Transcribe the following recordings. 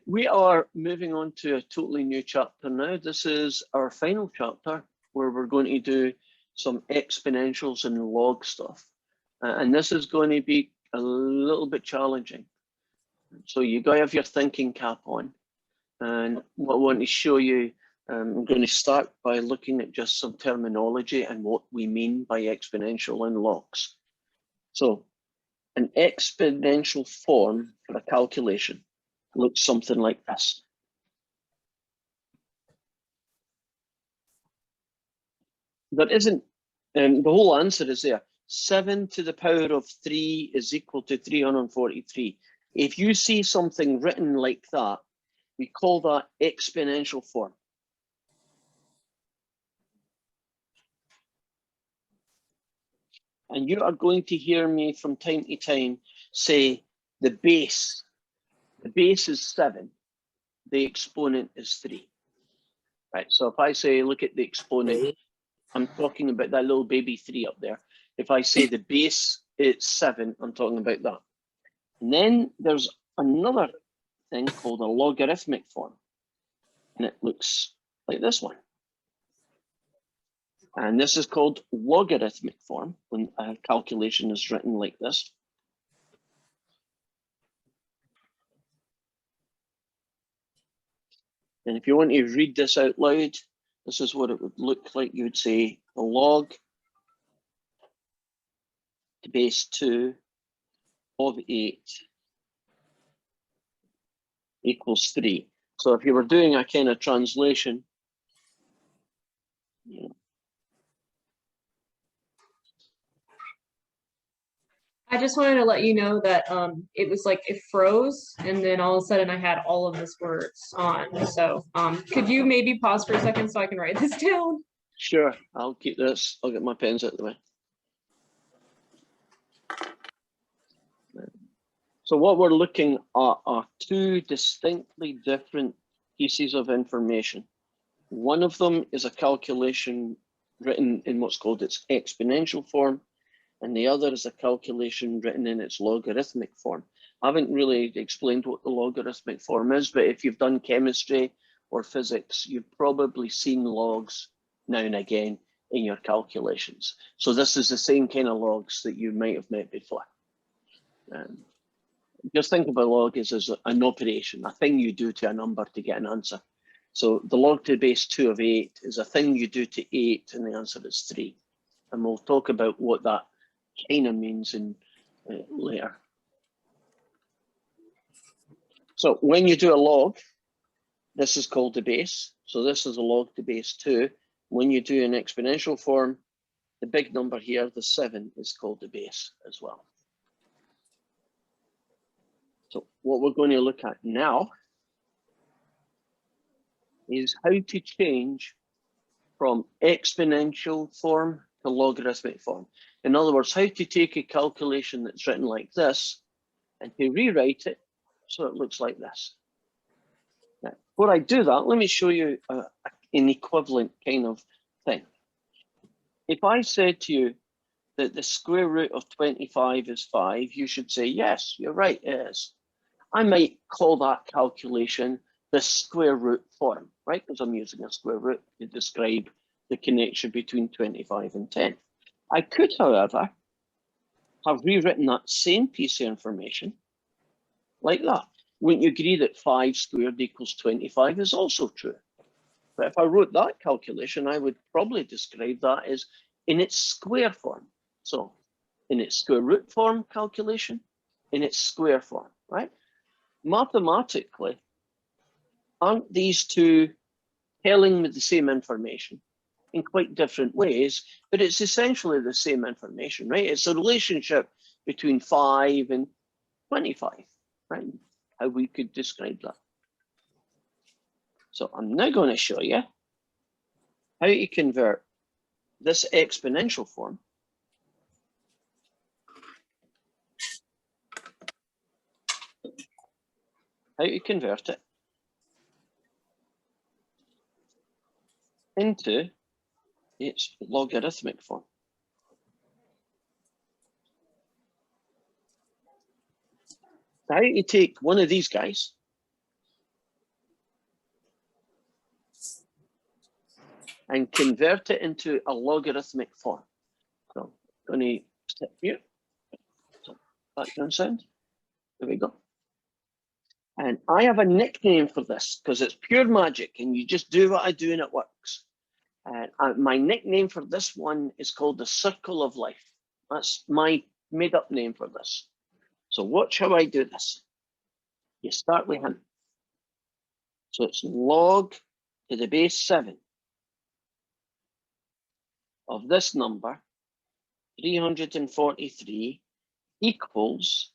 We are moving on to a totally new chapter now. This is our final chapter where we're going to do some exponentials and log stuff. And this is going to be a little bit challenging. So you got to have your thinking cap on. And what I want to show you, I'm going to start by looking at just some terminology and what we mean by exponential and logs. So an exponential form for a calculation looks something like this. There isn't, the whole answer is there. 7 to the power of 3 is equal to 343. If you see something written like that, we call that exponential form. And you are going to hear me from time to time say the base. The base is 7. The exponent is 3. Right, so if I say, look at the exponent, I'm talking about that little baby 3 up there. If I say the base is 7, I'm talking about that. And then there's another thing called a logarithmic form. And it looks like this one. And this is called logarithmic form when a calculation is written like this. And if you want to read this out loud, this is what it would look like. You would say the log to base 2 of 8 equals 3. So if you were doing a kind of translation, I just wanted to let you know that it was like it froze and then all of a sudden I had all of this words on. So could you maybe pause for a second so I can write this down? Sure, I'll keep this. I'll get my pens out of the way. So what we're looking at are two distinctly different pieces of information. One of them is a calculation written in what's called its exponential form, and the other is a calculation written in its logarithmic form. I haven't really explained what the logarithmic form is, but if you've done chemistry or physics, you've probably seen logs now and again in your calculations. So this is the same kind of logs that you might have met before. Just think of a log as an operation, a thing you do to a number to get an answer. So the log to the base 2 of 8 is a thing you do to 8 and the answer is 3. And we'll talk about what that kind of means in later. So when you do a log, this is called the base. So this is a log to base 2. When you do an exponential form, the big number here, the 7, is called the base as well. So what we're going to look at now is how to change from exponential form to logarithmic form. In other words, how to take a calculation that's written like this and to rewrite it so it looks like this. Now, before I do that, let me show you an equivalent kind of thing. If I said to you that the square root of 25 is 5, you should say, yes, you're right, it is. I might call that calculation the square root form, right? Because I'm using a square root to describe the connection between 25 and 10. I could, however, have rewritten that same piece of information like that. Wouldn't you agree that 5 squared equals 25 is also true? But if I wrote that calculation, I would probably describe that as in its square form. So in its square root form calculation, in its square form, right? Mathematically, aren't these two telling me the same information in quite different ways, but it's essentially the same information, right? It's a relationship between 5 and 25, right? How we could describe that. So I'm now going to show you how to convert this exponential form into its logarithmic form. How do you take one of these guys and convert it into a logarithmic form. So I'm going to step here. So background sound. There we go. And I have a nickname for this because it's pure magic and you just do what I do and it works. My nickname for this one is called the Circle of Life. That's my made up name for this. So watch how I do this. You start with him. So it's log to the base 7 of this number, 343, equals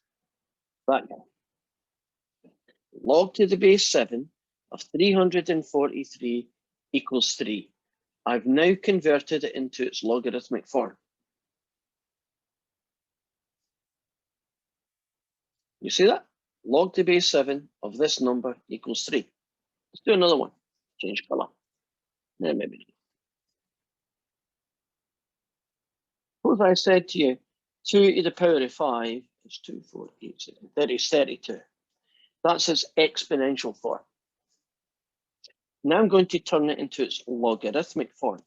that guy. Log to the base 7 of 343 equals 3. I've now converted it into its logarithmic form. You see that? Log to base 7 of this number equals 3. Let's do another one. Change color. Then maybe. Suppose I said to you, 2 to the power of 5 is 2, 4, 8, 6, 30 is 32. That's its exponential form. Now I'm going to turn it into its logarithmic form.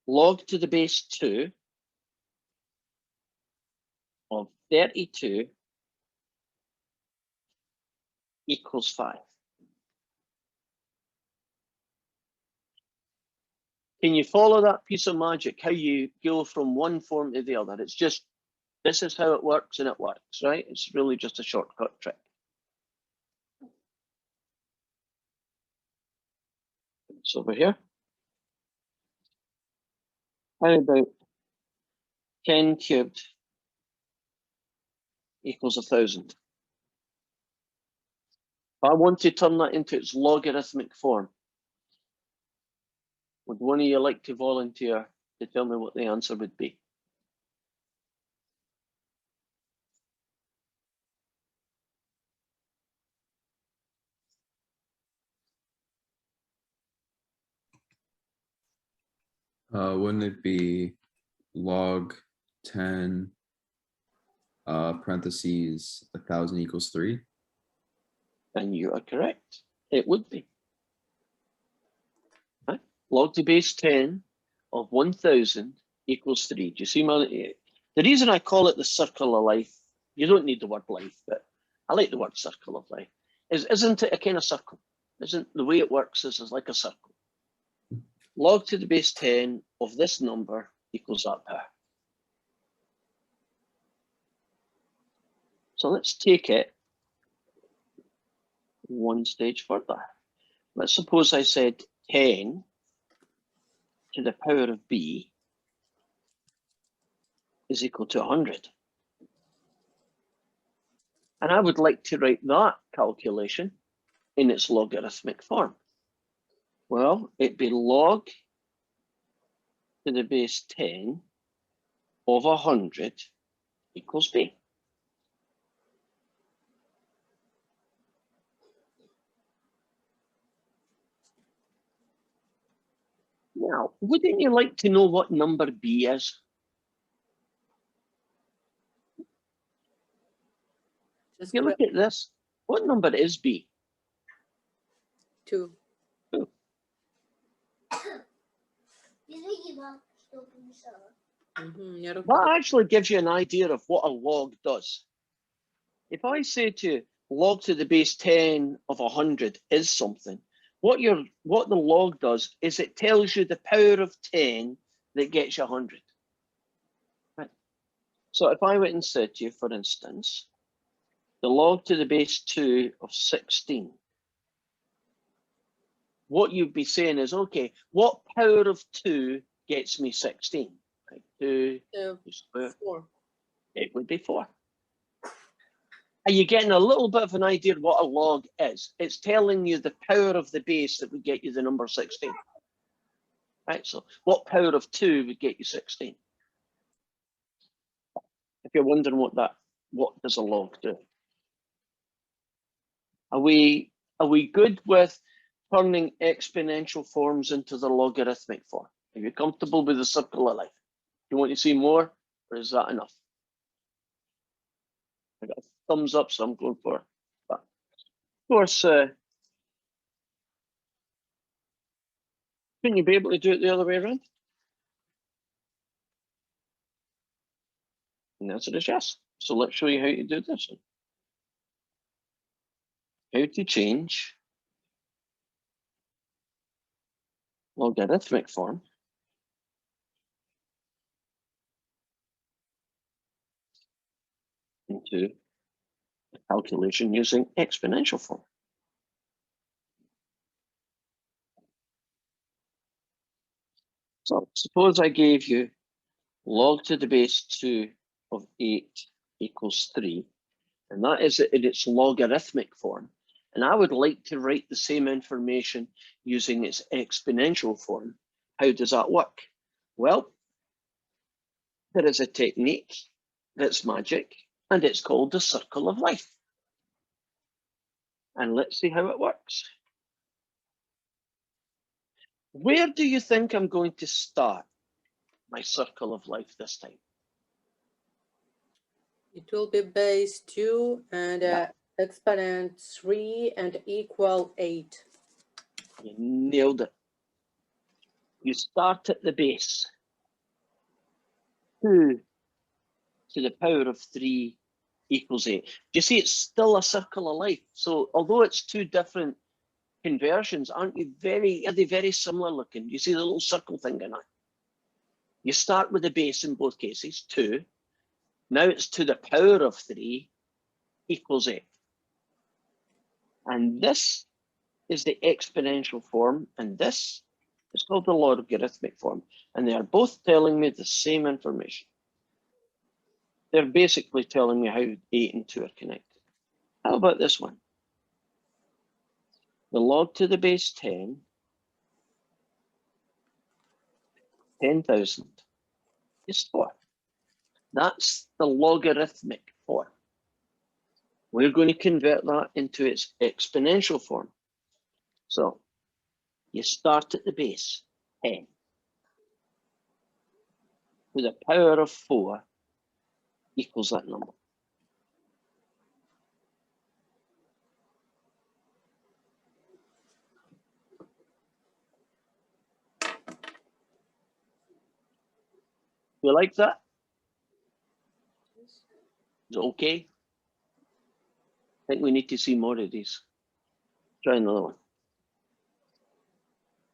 Log to the base 2 of 32 equals 5. Can you follow that piece of magic, how you go from one form to the other? It's just, this is how it works and it works, right? It's really just a shortcut trick. It's over here. How about 10 cubed equals 1,000? If I want to turn that into its logarithmic form, would one of you like to volunteer to tell me what the answer would be? Wouldn't it be log 10 parentheses 1,000 equals 3? And you are correct. It would be. Right? Log to base 10 of 1,000 equals 3. Do you see my... The reason I call it the circle of life, you don't need the word life, but I like the word circle of life, isn't it a kind of circle? Isn't the way it works is like a circle. Log to the base 10 of this number equals that power. So let's take it one stage further. Let's suppose I said 10 to the power of b is equal to 100. And I would like to write that calculation in its logarithmic form. Well, it'd be log to the base 10 of 100 equals b. Now, wouldn't you like to know what number b is? If you look at this, what number is b? 2. 2. That actually gives you an idea of what a log does. If I say to you, log to the base 10 of 100 is something, what the log does is it tells you the power of 10 that gets you 100. Right. So if I went and said to you, for instance, the log to the base 2 of 16, what you'd be saying is, okay, what power of 2 gets me 16? Right. 2 square. 4. It would be 4. Are you getting a little bit of an idea of what a log is? It's telling you the power of the base that would get you the number 16. Right, so what power of 2 would get you 16? If you're wondering what does a log do? Are we good with turning exponential forms into the logarithmic form? Are you comfortable with the circle of life? Do you want to see more, or is that enough? I got a thumbs up, so I'm going for it. But of course, Shouldn't you be able to do it the other way around? And the answer is yes. So let's show you how to do this one. How to change logarithmic form into a calculation using exponential form. So suppose I gave you log to the base 2 of 8 equals 3, and that is in its logarithmic form. And I would like to write the same information using its exponential form. How does that work? Well, there is a technique that's magic, and it's called the circle of life. And let's see how it works. Where do you think I'm going to start my circle of life this time? It will be base 2 and Yeah. exponent 3 and equal 8. You nailed it. You start at the base. 2 to the power of 3 equals 8. Do you see it's still a circle of life? So although it's two different conversions, are they very similar looking? You see the little circle thing in it? You start with the base in both cases, 2. Now it's to the power of 3 equals 8. And this is the exponential form, and this is called the logarithmic form. And they are both telling me the same information. They're basically telling me how 8 and 2 are connected. How about this one? The log to the base 10, 10,000 is 4. That's the logarithmic form. We're going to convert that into its exponential form. So you start at the base, 10, to the power of 4 equals that number. You like that? Is it okay? I think we need to see more of these. Try another one.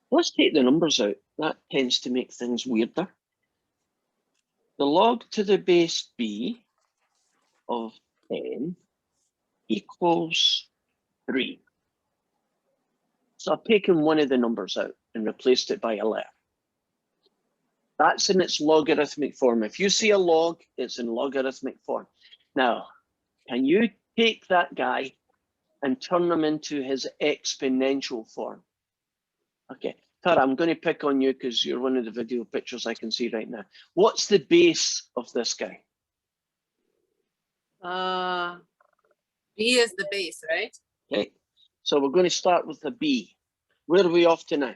Let's take the numbers out. That tends to make things weirder. The log to the base b of 10 equals 3. So I've taken one of the numbers out and replaced it by a letter. That's in its logarithmic form. If you see a log, it's in logarithmic form. Now, can you take that guy and turn him into his exponential form? Okay, Thur, I'm going to pick on you because you're one of the video pictures I can see right now. What's the base of this guy? B is the base, right? Okay, so we're going to start with the B. Where are we off to now?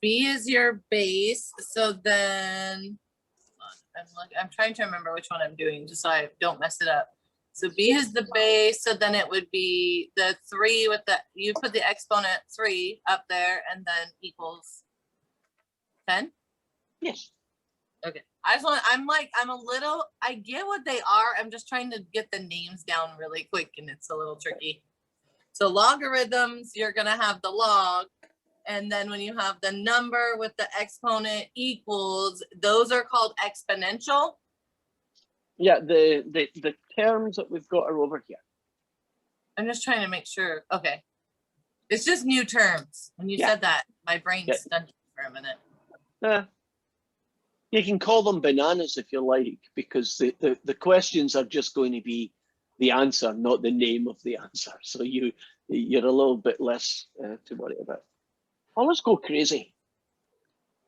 B is your base. So then I'm trying to remember which one I'm doing just so I don't mess it up. So B is the base. So then it would be the 3 with the, you put the exponent 3 up there and then equals 10. Yes. Okay. I just want, I'm a little, I get what they are. I'm just trying to get the names down really quick and it's a little tricky. So logarithms, you're going to have the log. And then when you have the number with the exponent equals, those are called exponential. Yeah, the terms that we've got are over here. I'm just trying to make sure. Okay. It's just new terms. When you Yeah. said that, my brain Yeah. stunned for a minute. You can call them bananas if you like, because the questions are just going to be the answer, not the name of the answer. So you're a little bit less to worry about. Oh, let's go crazy.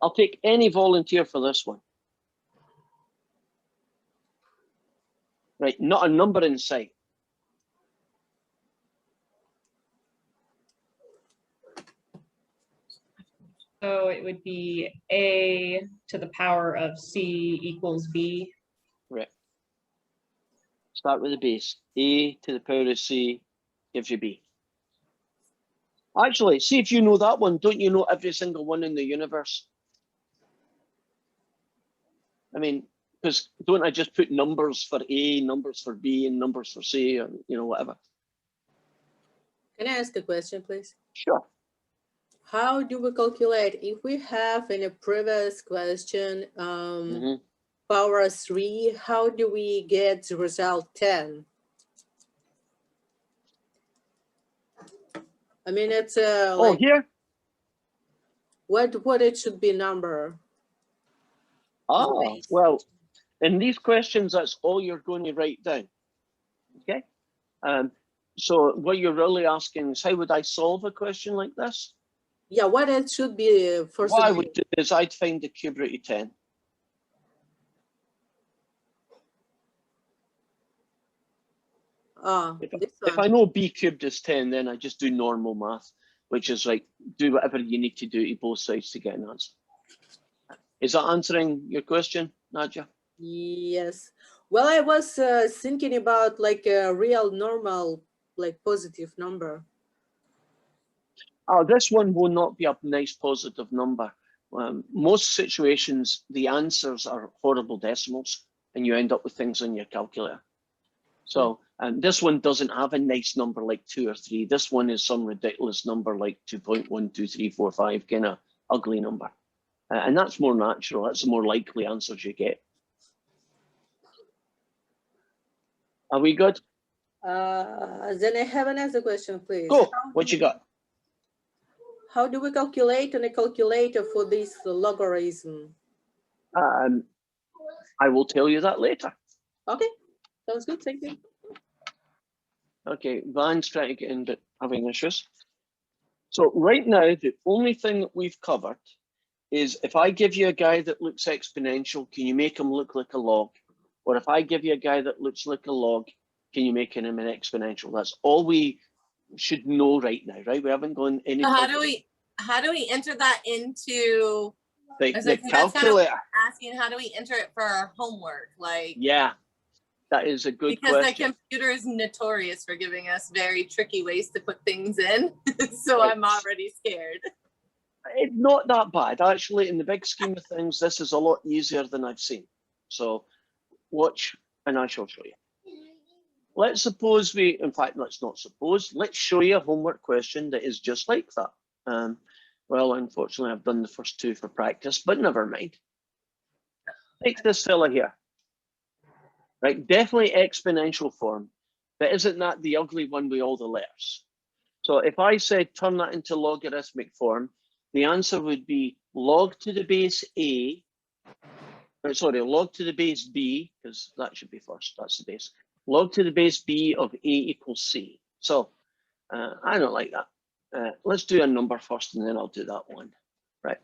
I'll take any volunteer for this one. Right, not a number in sight. So it would be A to the power of C equals B. Right. Start with the base. A to the power of C gives you B. Actually, see if you know that one. Don't you know every single one in the universe? I mean, because don't I just put numbers for A, numbers for B, and numbers for C, or whatever? Can I ask a question, please? Sure. How do we calculate if we have in a previous question Mhm. power 3, how do we get the result 10? I mean, it's Oh, like here? what it should be number. Ah, well, in these questions, that's all you're going to write down. Okay? So what you're really asking is, how would I solve a question like this? Yeah, what it should be first What I of all. would do is I'd find the cube root of 10. This If one. I know b cubed is 10, then I just do normal math, which is like do whatever you need to do to both sides to get an answer. Is that answering your question, Nadja? Yes. Well, I was thinking about like a real normal, like positive number. Oh, this one will not be a nice positive number. Most situations, the answers are horrible decimals, and you end up with things on your calculator. So this one doesn't have a nice number like 2 or 3. This one is some ridiculous number like 2.1, 2, 3, 4, 5, kind of ugly number. And that's more natural. That's the more likely answers you get. Are we good? Then I have another question, please. Go. What you got? How do we calculate on a calculator for this logarithm? I will tell you that later. Okay, sounds good. Thank you. Okay, Van's trying to get in, but having issues. So right now, the only thing that we've covered is if I give you a guy that looks exponential, can you make him look like a log? Or if I give you a guy that looks like a log, can you make him an exponential? That's all we should know right now, right? We haven't gone any. So how do we enter that into the that's kind of calculator? asking how do we enter it for our homework? Like, Yeah, that is a good because question. the computer is notorious for giving us very tricky ways to put things in. So Right. I'm already scared. It's not that bad, actually. In the big scheme of things, this is a lot easier than I've seen. So watch, and I shall show you. Let's suppose in fact, let's not suppose, let's show you a homework question that is just like that. Well, unfortunately, I've done the first two for practice, but never mind. Take this fella here, right? Definitely exponential form, but isn't that the ugly one with all the letters? So if I said turn that into logarithmic form, the answer would be log to the base A, sorry, log to the base B, because that should be first, that's the base. Log to the base B of A equals C. So I don't like that. Let's do a number first and then I'll do that one. Right.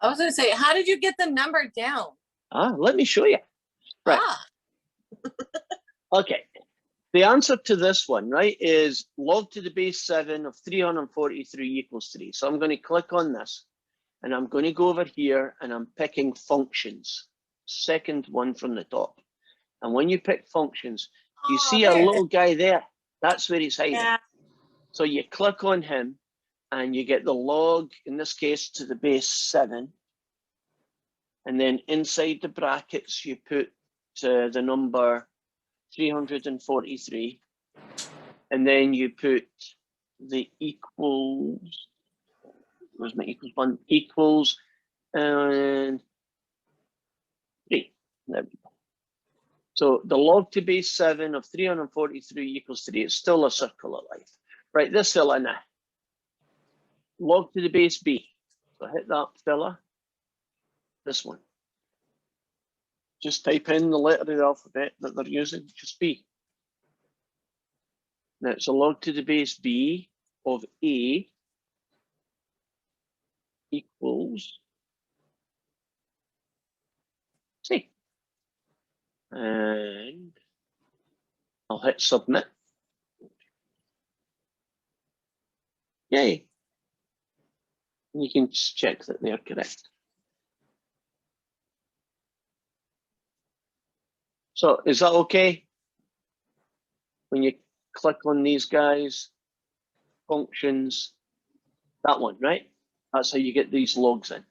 I was going to say, how did you get the number down? Let me show you. Right. Okay. The answer to this one, right, is log to the base 7 of 343 equals 3. So I'm going to click on this and I'm going to go over here and I'm picking functions. Second one from the top. And when you pick functions, you see a little guy there. That's where he's hiding. Yeah. So you click on him and you get the log, in this case, to the base 7. And then inside the brackets, you put the number 343. And then you put the equals, where's my equals one? Equals and 3. There we go. So the log to base 7 of 343 equals 3. It's still a circle of life. Right, this fella now. Log to the base B. So hit that fella. This one. Just type in the letter of the alphabet that they're using, just B. Now it's a log to the base B of A equals C. And I'll hit submit. Yay. And you can just check that they're correct. So is that okay? When you click on these guys, functions, That one, right? That's how you get these logs in.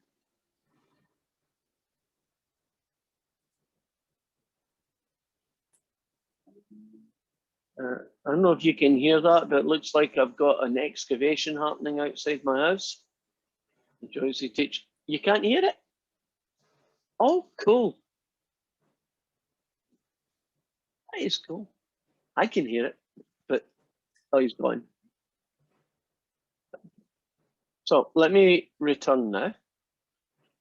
I don't know if you can hear that, but it looks like I've got an excavation happening outside my house. Joycey teach. You can't hear it? Oh, cool. That is cool. I can hear it, but oh, he's gone. So let me return now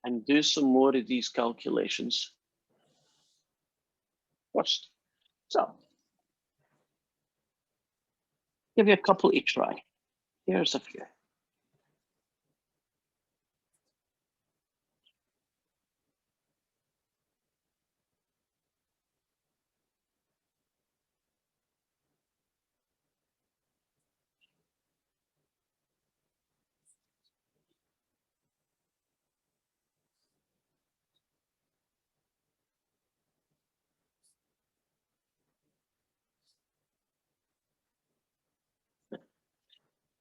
and do some more of these calculations first. So give you a couple to try. Here's a few.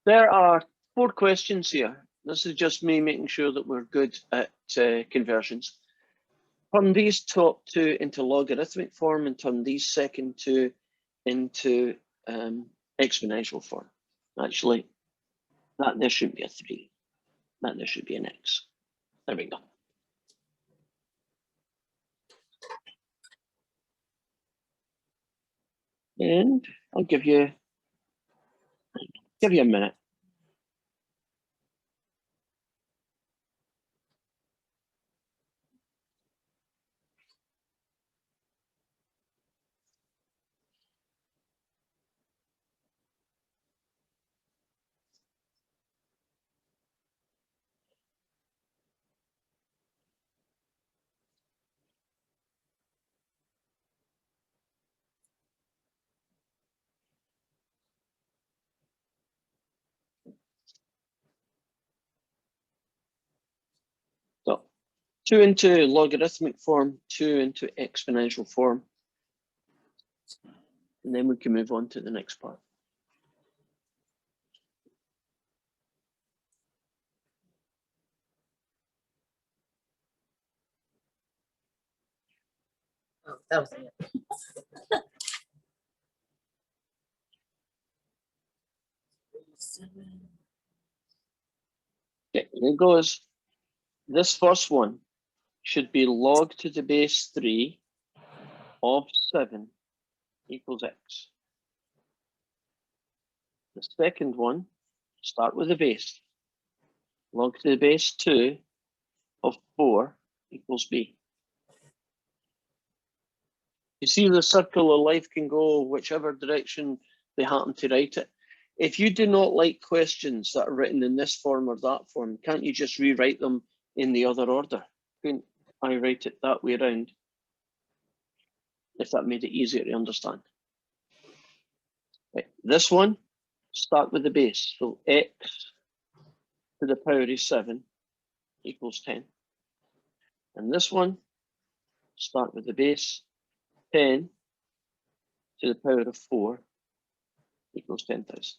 There are 4 questions here. This is just me making sure that we're good at conversions. Turn these top 2 into logarithmic form and turn these second 2 into exponential form. Actually, that there should be a 3. That there should be an x. There we go. And I'll give you a minute. So 2 into logarithmic form, 2 into exponential form. And then we can move on to the next part. Oh, that was it. Okay, here it goes. This first one should be log to the base 3 of 7 equals x. The second one, start with the base. Log to the base 2 of 4 equals b. You see the circle of life can go whichever direction they happen to write it. If you do not like questions that are written in this form or that form, can't you just rewrite them in the other order? Couldn't I write it that way around? If that made it easier to understand. Right. This one, start with the base. So x to the power of 7 equals 10. And this one, start with the base, 10 to the power of 4 equals 10,000. So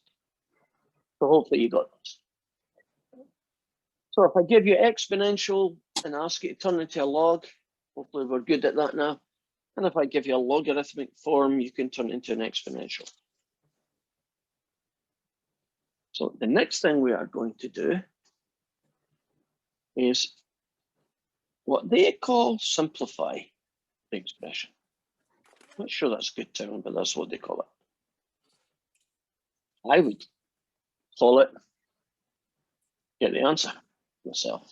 hopefully you got this. So if I give you exponential and ask you to turn into a log, hopefully we're good at that now. And if I give you a logarithmic form, you can turn into an exponential. So the next thing we are going to do is what they call simplify the expression. I'm not sure that's a good term, but that's what they call it. I would call it get the answer myself.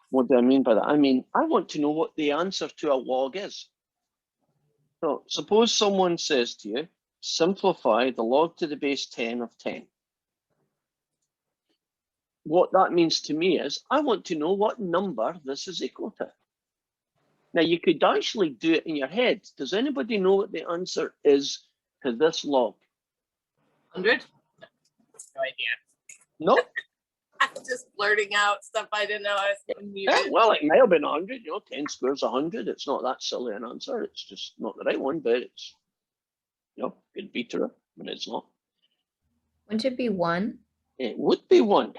What do I mean by that? I mean, I want to know what the answer to a log is. So suppose someone says to you, simplify the log to the base 10 of 10. What that means to me is I want to know what number this is equal to. Now you could actually do it in your head. Does anybody know what the answer is to this log? 100? No idea. No? I'm just blurting out stuff I didn't know I was muted. Well, it may have been 100. 10 squares 100. It's not that silly an answer. It's just not the right one, but it's, could be true, but it's not. Wouldn't it be 1? It would be 1.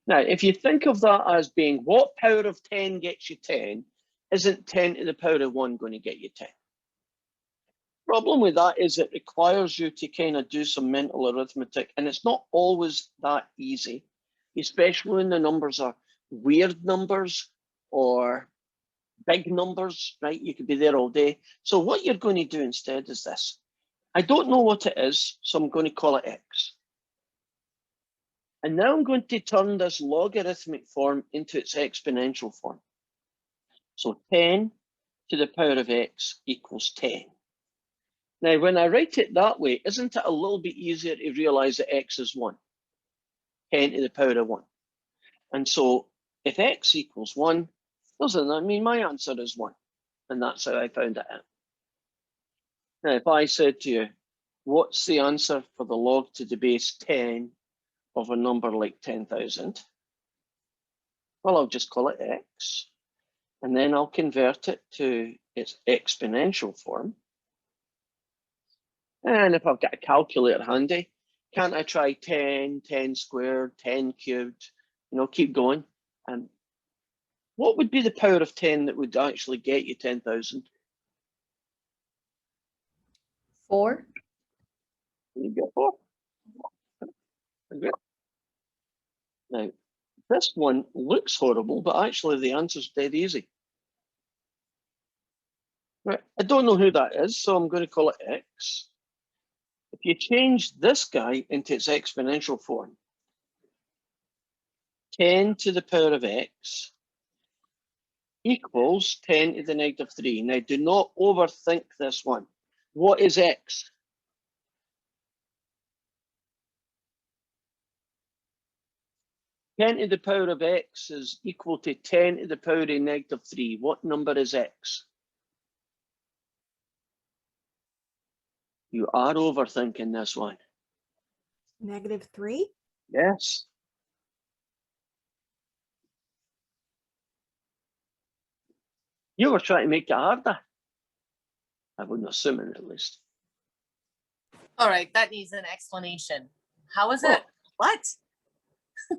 Now, if you think of that as being what power of 10 gets you 10, isn't 10 to the power of 1 going to get you 10? Problem with that is it requires you to kind of do some mental arithmetic, and it's not always that easy, especially when the numbers are weird numbers or big numbers, right? You could be there all day. So what you're going to do instead is this. I don't know what it is, so I'm going to call it x. And now I'm going to turn this logarithmic form into its exponential form. So 10 to the power of x equals 10. Now, when I write it that way, isn't it a little bit easier to realize that x is 1? 10 to the power of 1. And so if x equals 1, doesn't that mean my answer is 1? And that's how I found it out. Now, if I said to you, what's the answer for the log to the base 10 of a number like 10,000? Well, I'll just call it x, and then I'll convert it to its exponential form. And if I've got a calculator handy, can't I try 10, 10 squared, 10 cubed, keep going? And what would be the power of 10 that would actually get you 10,000? 4. You get 4. Now, this one looks horrible, but actually the answer's dead easy. Right, I don't know who that is, so I'm going to call it x. If you change this guy into its exponential form, 10 to the power of x equals 10 to the negative 3. Now, do not overthink this one. What is x? Ten to the power of x is equal to 10 to the power of negative 3. What number is x? You are overthinking this one. -3. Yes. You were trying to make it harder. I wouldn't assume it, at least. All right, that needs an explanation. How is it? What?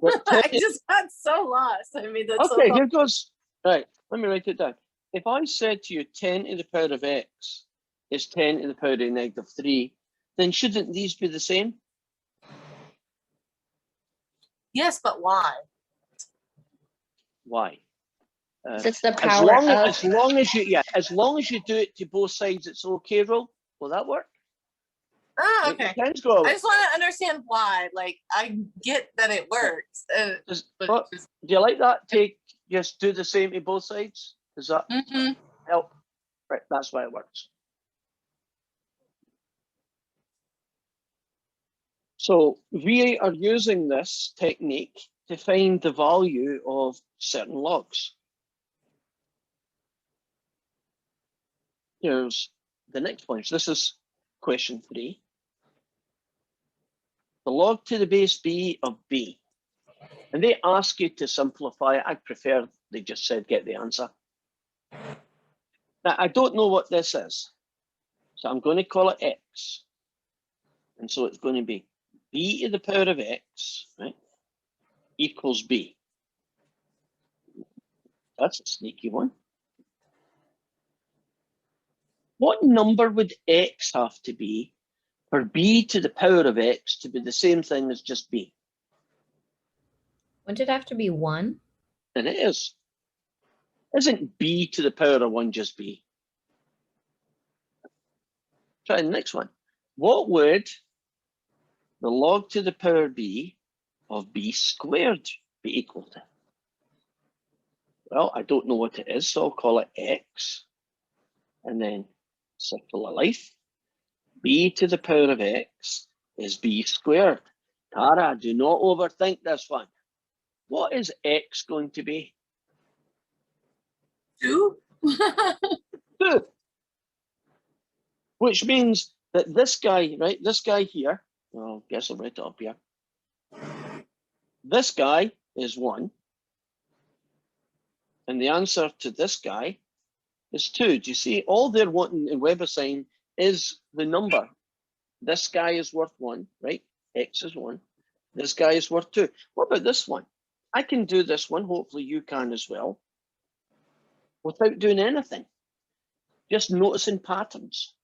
But I just got so lost. I mean, that's okay, so here goes. Right, let me write it down. If I said to you 10 to the power of x is 10 to the power of negative 3, then shouldn't these be the same? Yes, but why? Why? It's the As power long of. as long as you do it to both sides, it's okay, Roll. Will that work? Oh, Make your okay. pens go away. I just want to understand why. Like, I get that it works. But Well, just, do you like that? Just do the same to both sides. Does that help? Right, that's why it works. So we are using this technique to find the value of certain logs. Here's the next point. So this is question 3. The log to the base b of b. And they ask you to simplify it. I prefer they just said get the answer. Now, I don't know what this is. So I'm going to call it x. And so it's going to be b to the power of x, right, equals b. That's a sneaky one. What number would x have to be for b to the power of x to be the same thing as just b? Wouldn't it have to be 1? And it is. Isn't b to the power of 1 just b? Try the next one. What would the log to the power b of b squared be equal to? Well, I don't know what it is, so I'll call it x. And then circle of life. B to the power of x is b squared. Tara, do not overthink this one. What is x going to be? 2? 2. Which means that this guy, right, this guy here, well, I guess I'll write it up here. This guy is 1. And the answer to this guy is 2. Do you see? All they're wanting in WebAssign is the number. This guy is worth 1, right? X is 1. This guy is worth 2. What about this one? I can do this one. Hopefully you can as well. Without doing anything. Just noticing patterns.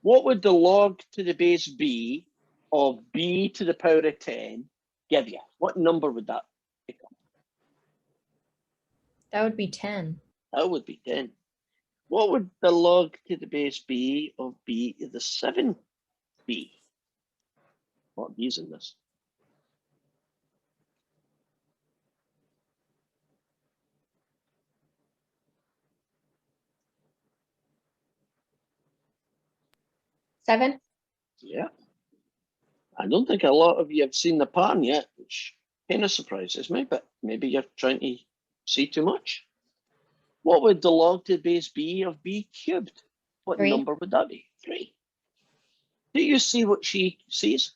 What would the log to the base b of b to the power of 10 give you? What number would that become? That would be 10. That would be 10. What would the log to the base b of b to the 7 be? What b's in this? Seven? Yeah. I don't think a lot of you have seen the pattern yet, which kind of surprises me, but maybe you're trying to see too much. What would the log to the base b of b cubed? What 3. number would that be? 3. Do you see what she sees?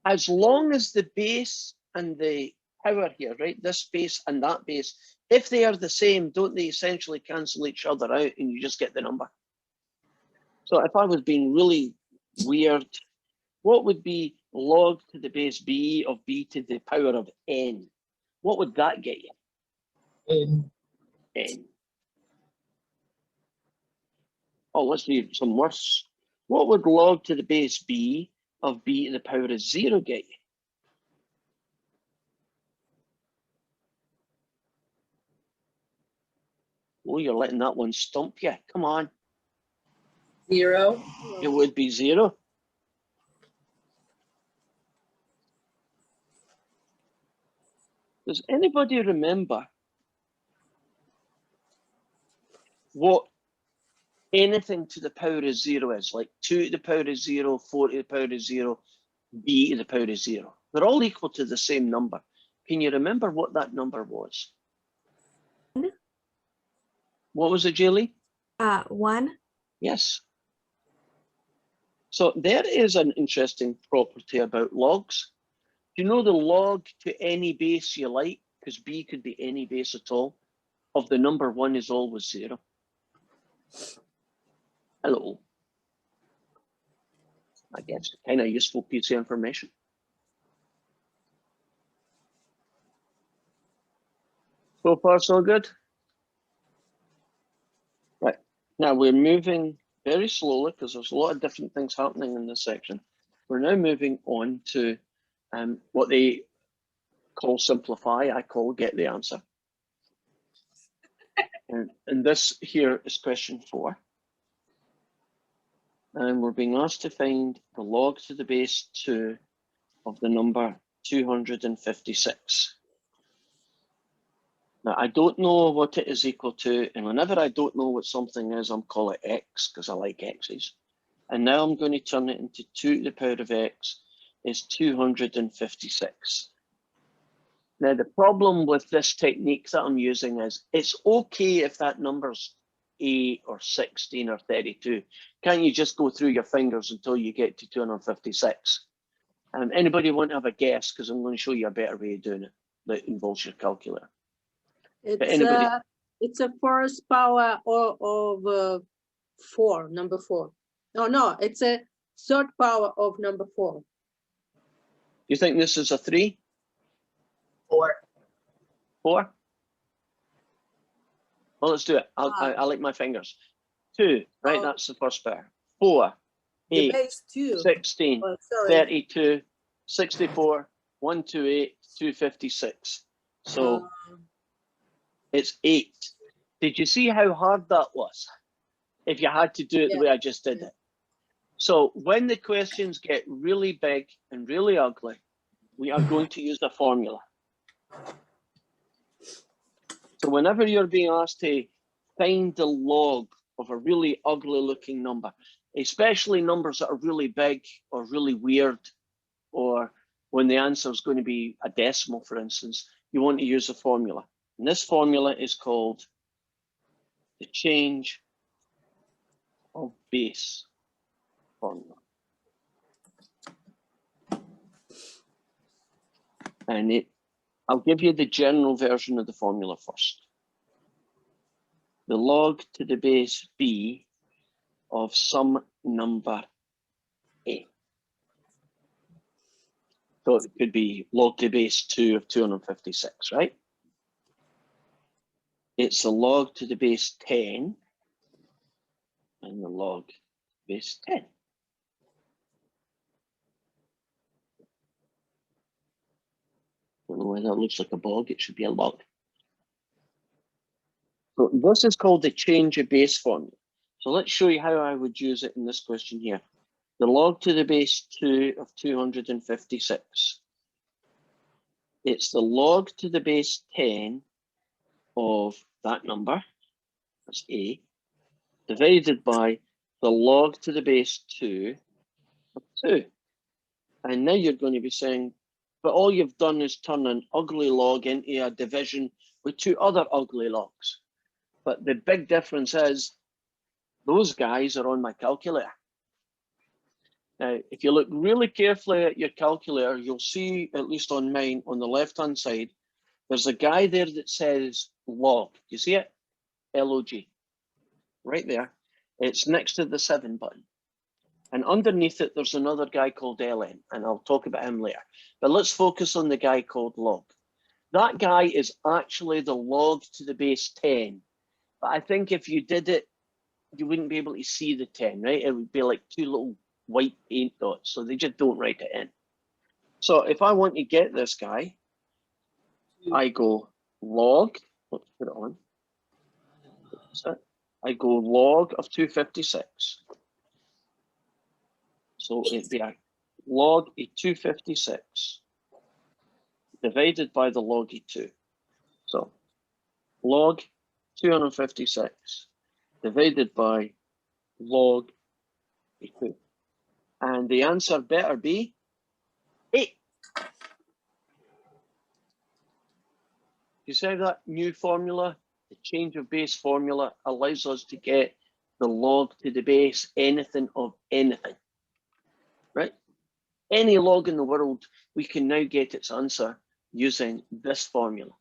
As long as the base and the power here, right, this base and that base, if they are the same, don't they essentially cancel each other out and you just get the number? So if I was being really weird, what would be log to the base b of b to the power of n? What would that get you? N. Oh, let's do some worse. What would log to the base b of b to the power of 0 get you? Oh, you're letting that one stump you. Come on. 0. It would be 0. Does anybody remember what anything to the power of 0 is? Like 2 to the power of 0, 4 to the power of 0, b to the power of 0. They're all equal to the same number. Can you remember what that number was? What was it, Julie? 1. Yes. So there is an interesting property about logs. Do you know the log to any base you like, because b could be any base at all, of the number 1 is always 0. Hello. I guess kind of useful piece of information. So far, so good. Right. Now we're moving very slowly because there's a lot of different things happening in this section. We're now moving on to what they call simplify. I call get the answer. And this here is question 4. And we're being asked to find the log to the base 2 of the number 256. Now, I don't know what it is equal to, and whenever I don't know what something is, I'm calling it x, because I like x's. And now I'm going to turn it into 2 to the power of x is 256. Now, the problem with this technique that I'm using is it's okay if that number's 8 or 16 or 32. Can't you just go through your fingers until you get to 256? Anybody want to have a guess? Because I'm going to show you a better way of doing it that involves your calculator. It's a first power of 4, number 4. No, it's a third power of number 4. You think this is a 3? 4. 4? Well, let's do it. I like my fingers. 2, right? That's the first pair. 4, The 8, base 2. 16, Oh, sorry. 32, 64, 128, 256. So it's 8. Did you see how hard that was? If you had to do it the way I just did it. So when the questions get really big and really ugly, we are going to use a formula. So whenever you're being asked to find the log of a really ugly looking number, especially numbers that are really big or really weird, or when the answer is going to be a decimal, for instance, you want to use a formula. And this formula is called the change of base formula. And I'll give you the general version of the formula first. The log to the base b of some number a. So it could be log to the base 2 of 256, right? It's the log to the base 10 and the log base 10. Don't know why that looks like a bog, it should be a log. So this is called the change of base formula. So let's show you how I would use it in this question here. The log to the base 2 of 256. It's the log to the base 10 of that number, that's A, divided by the log to the base 2 of 2. And now you're going to be saying, but all you've done is turn an ugly log into a division with two other ugly logs. But the big difference is those guys are on my calculator. Now, if you look really carefully at your calculator, you'll see, at least on mine, on the left-hand side, there's a guy there that says log. You see it? L-O-G. Right there. It's next to the 7 button. And underneath it, there's another guy called ln, and I'll talk about him later. But let's focus on the guy called log. That guy is actually the log to the base 10. But I think if you did it, you wouldn't be able to see the 10, right? It would be like two little white paint dots, so they just don't write it in. So if I want to get this guy, I go log, let's put it on. I go log of 256. So it'd be a log of 256 divided by the log of 2. So log 256 divided by log of 2. And the answer better be 8. You see that new formula, the change of base formula, allows us to get the log to the base anything of anything, right? Any log in the world, we can now get its answer using this formula.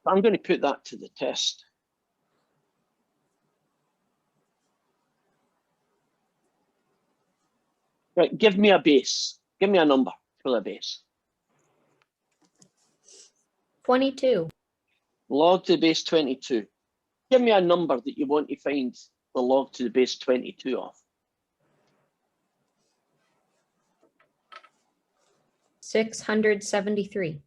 I'm going to put that to the test. Right, give me a base. Give me a number for a base. 22. Log to the base 22. Give me a number that you want to find the log to the base 22 of. 673.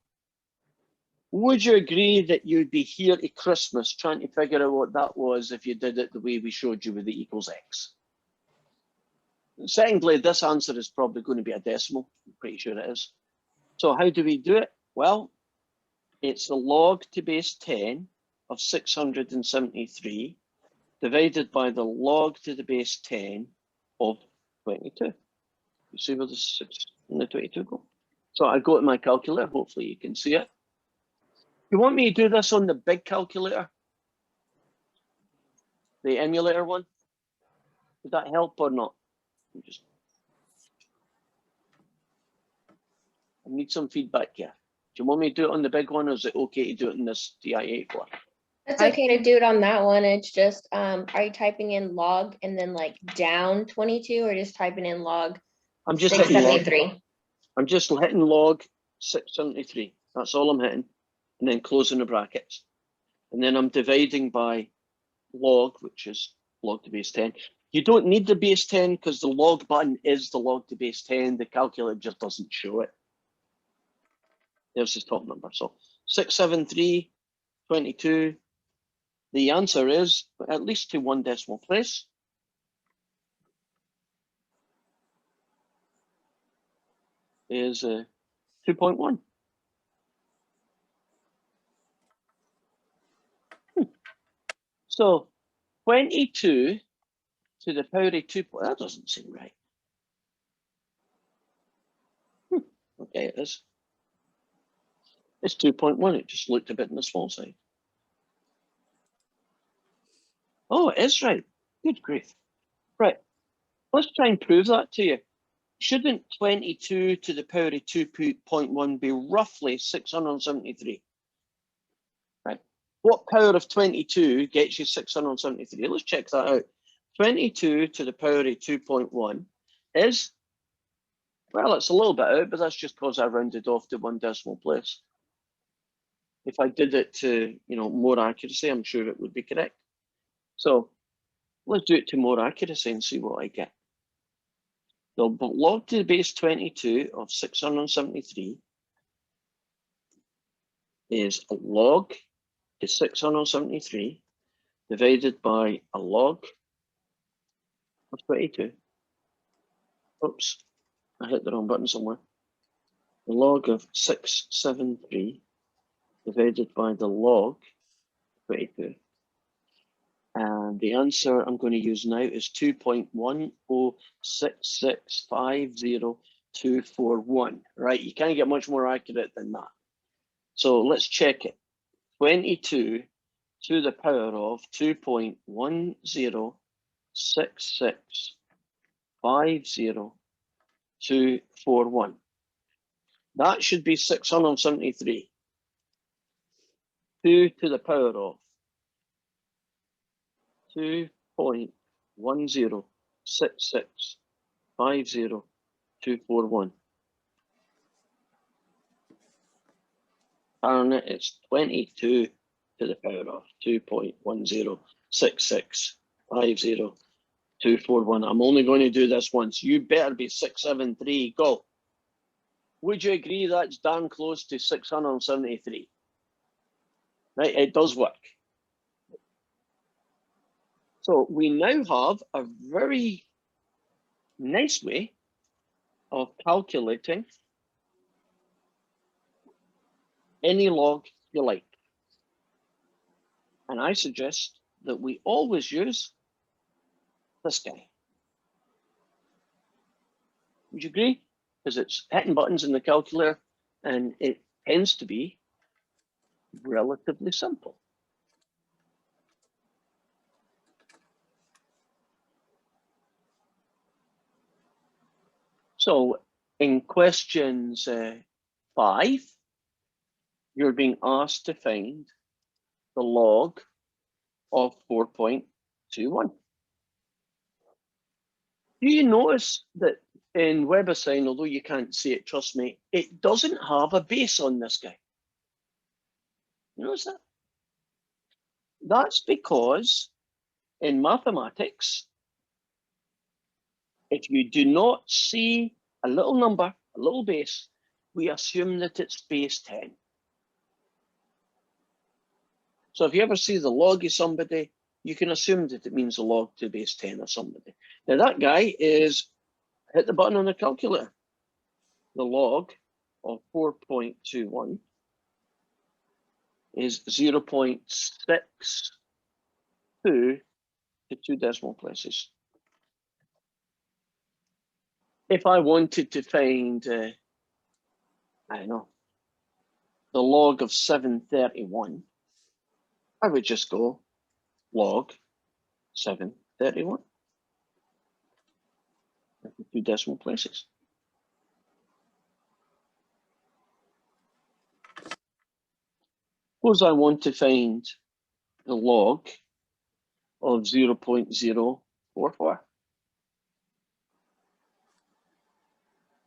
Would you agree that you'd be here at Christmas trying to figure out what that was if you did it the way we showed you with the equals x? Secondly, this answer is probably going to be a decimal. I'm pretty sure it is. So how do we do it? Well, it's the log to base 10 of 673 divided by the log to the base 10 of 22. You see where the 6 and the 22 go? So I go to my calculator. Hopefully you can see it. You want me to do this on the big calculator? The emulator one? Would that help or not? I need some feedback here. Do you want me to do it on the big one, or is it okay to do it in this DI8 one? It's okay to do it on that one. It's just, are you typing in log and then like down 22 or just typing in log I'm just hitting log. 673? I'm just hitting log 673. That's all I'm hitting. And then closing the brackets. And then I'm dividing by log, which is log to base 10. You don't need the base 10 because the log button is the log to base 10. The calculator just doesn't show it. There's the top number. So 673, 22. The answer is at least to one decimal place. Is 2.1. So 22 to the power of 2. That doesn't seem right. Okay, it is. It's 2.1. It just looked a bit on the small side. Oh, it is right. Good grief. Right. Let's try and prove that to you. Shouldn't 22 to the power of 2.1 be roughly 673? Right. What power of 22 gets you 673? Let's check that out. 22 to the power of 2.1 is Well, it's a little bit out, but that's just because I rounded off to 1 decimal place. If I did it to, more accuracy, I'm sure it would be correct. So let's do it to more accuracy and see what I get. The log to the base 22 of 673 is a log to 673 divided by a log of 22. Oops, I hit the wrong button somewhere. The log of 673 divided by the log 22. And the answer I'm going to use now is 2.106650241. Right, you can't get much more accurate than that. So let's check it. 22 to the power of 2.106650241. That should be 673. 2 to the power of 2.106650241. And it's 22 to the power of 2.106650241. I'm only going to do this once. You better be 673. Go. Would you agree that's darn close to 673? Right, it does work. So we now have a very nice way of calculating any log you like. And I suggest that we always use this guy. Would you agree? Because it's hitting buttons in the calculator and it tends to be relatively simple. So in questions 5, you're being asked to find the log of 4.21. Do you notice that in WebAssign, although you can't see it, trust me, it doesn't have a base on this guy? You notice that? That's because in mathematics, if you do not see a little number, a little base, we assume that it's base 10. So if you ever see the log of somebody, you can assume that it means a log to base 10 of somebody. Now that guy is, hit the button on the calculator. The log of 4.21 is 0.62 to 2 decimal places. If I wanted to find, I don't know, the log of 731, I would just go log 731. 2 decimal places. Suppose I want to find the log of 0.044.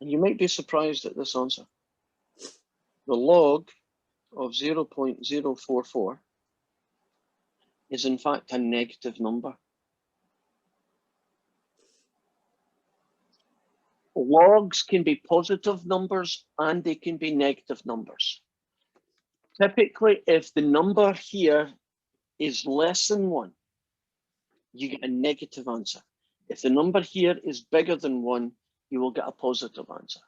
And you might be surprised at this answer. The log of 0.044 is in fact a negative number. Logs can be positive numbers and they can be negative numbers. Typically, if the number here is less than 1, you get a negative answer. If the number here is bigger than 1, you will get a positive answer.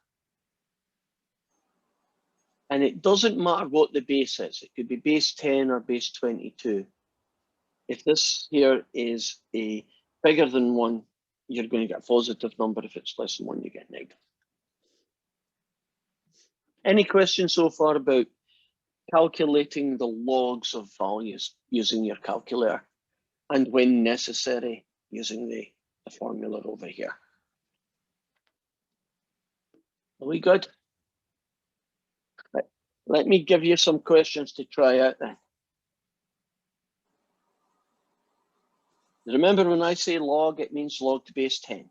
And it doesn't matter what the base is. It could be base 10 or base 22. If this here is a bigger than 1, you're going to get a positive number. If it's less than 1, you get negative. Any questions so far about calculating the logs of values using your calculator, and when necessary, using the formula over here? Are we good? Right. Let me give you some questions to try out then. Remember when I say log, it means log to base 10.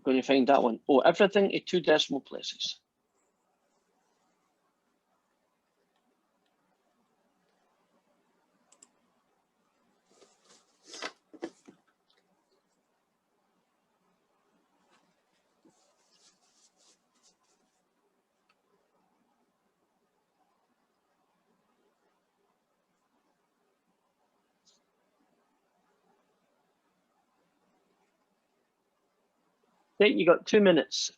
going to find that one. Oh, everything to 2 decimal places. Okay, you got 2 minutes.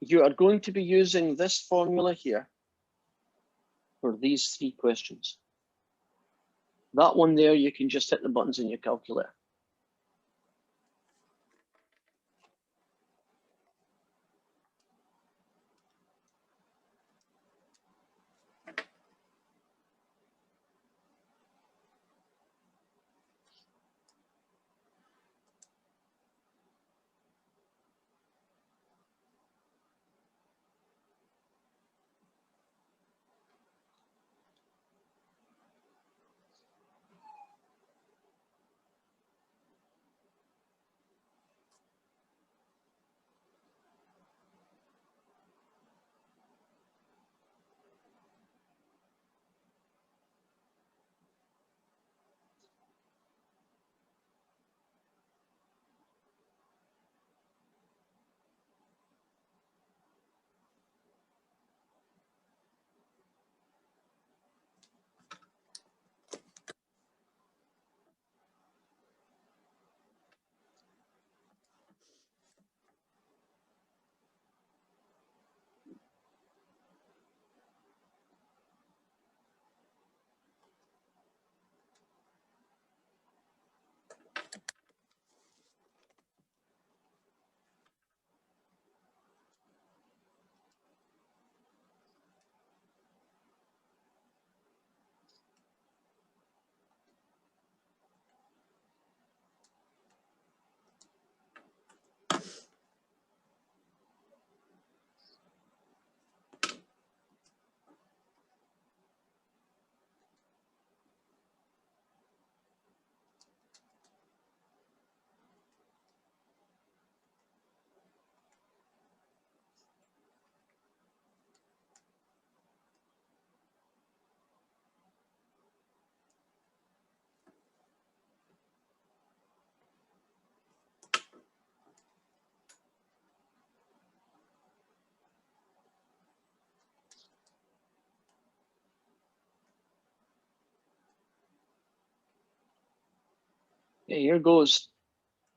You are going to be using this formula here for these 3 questions. That one there, you can just hit the buttons in your calculator. Okay, here goes.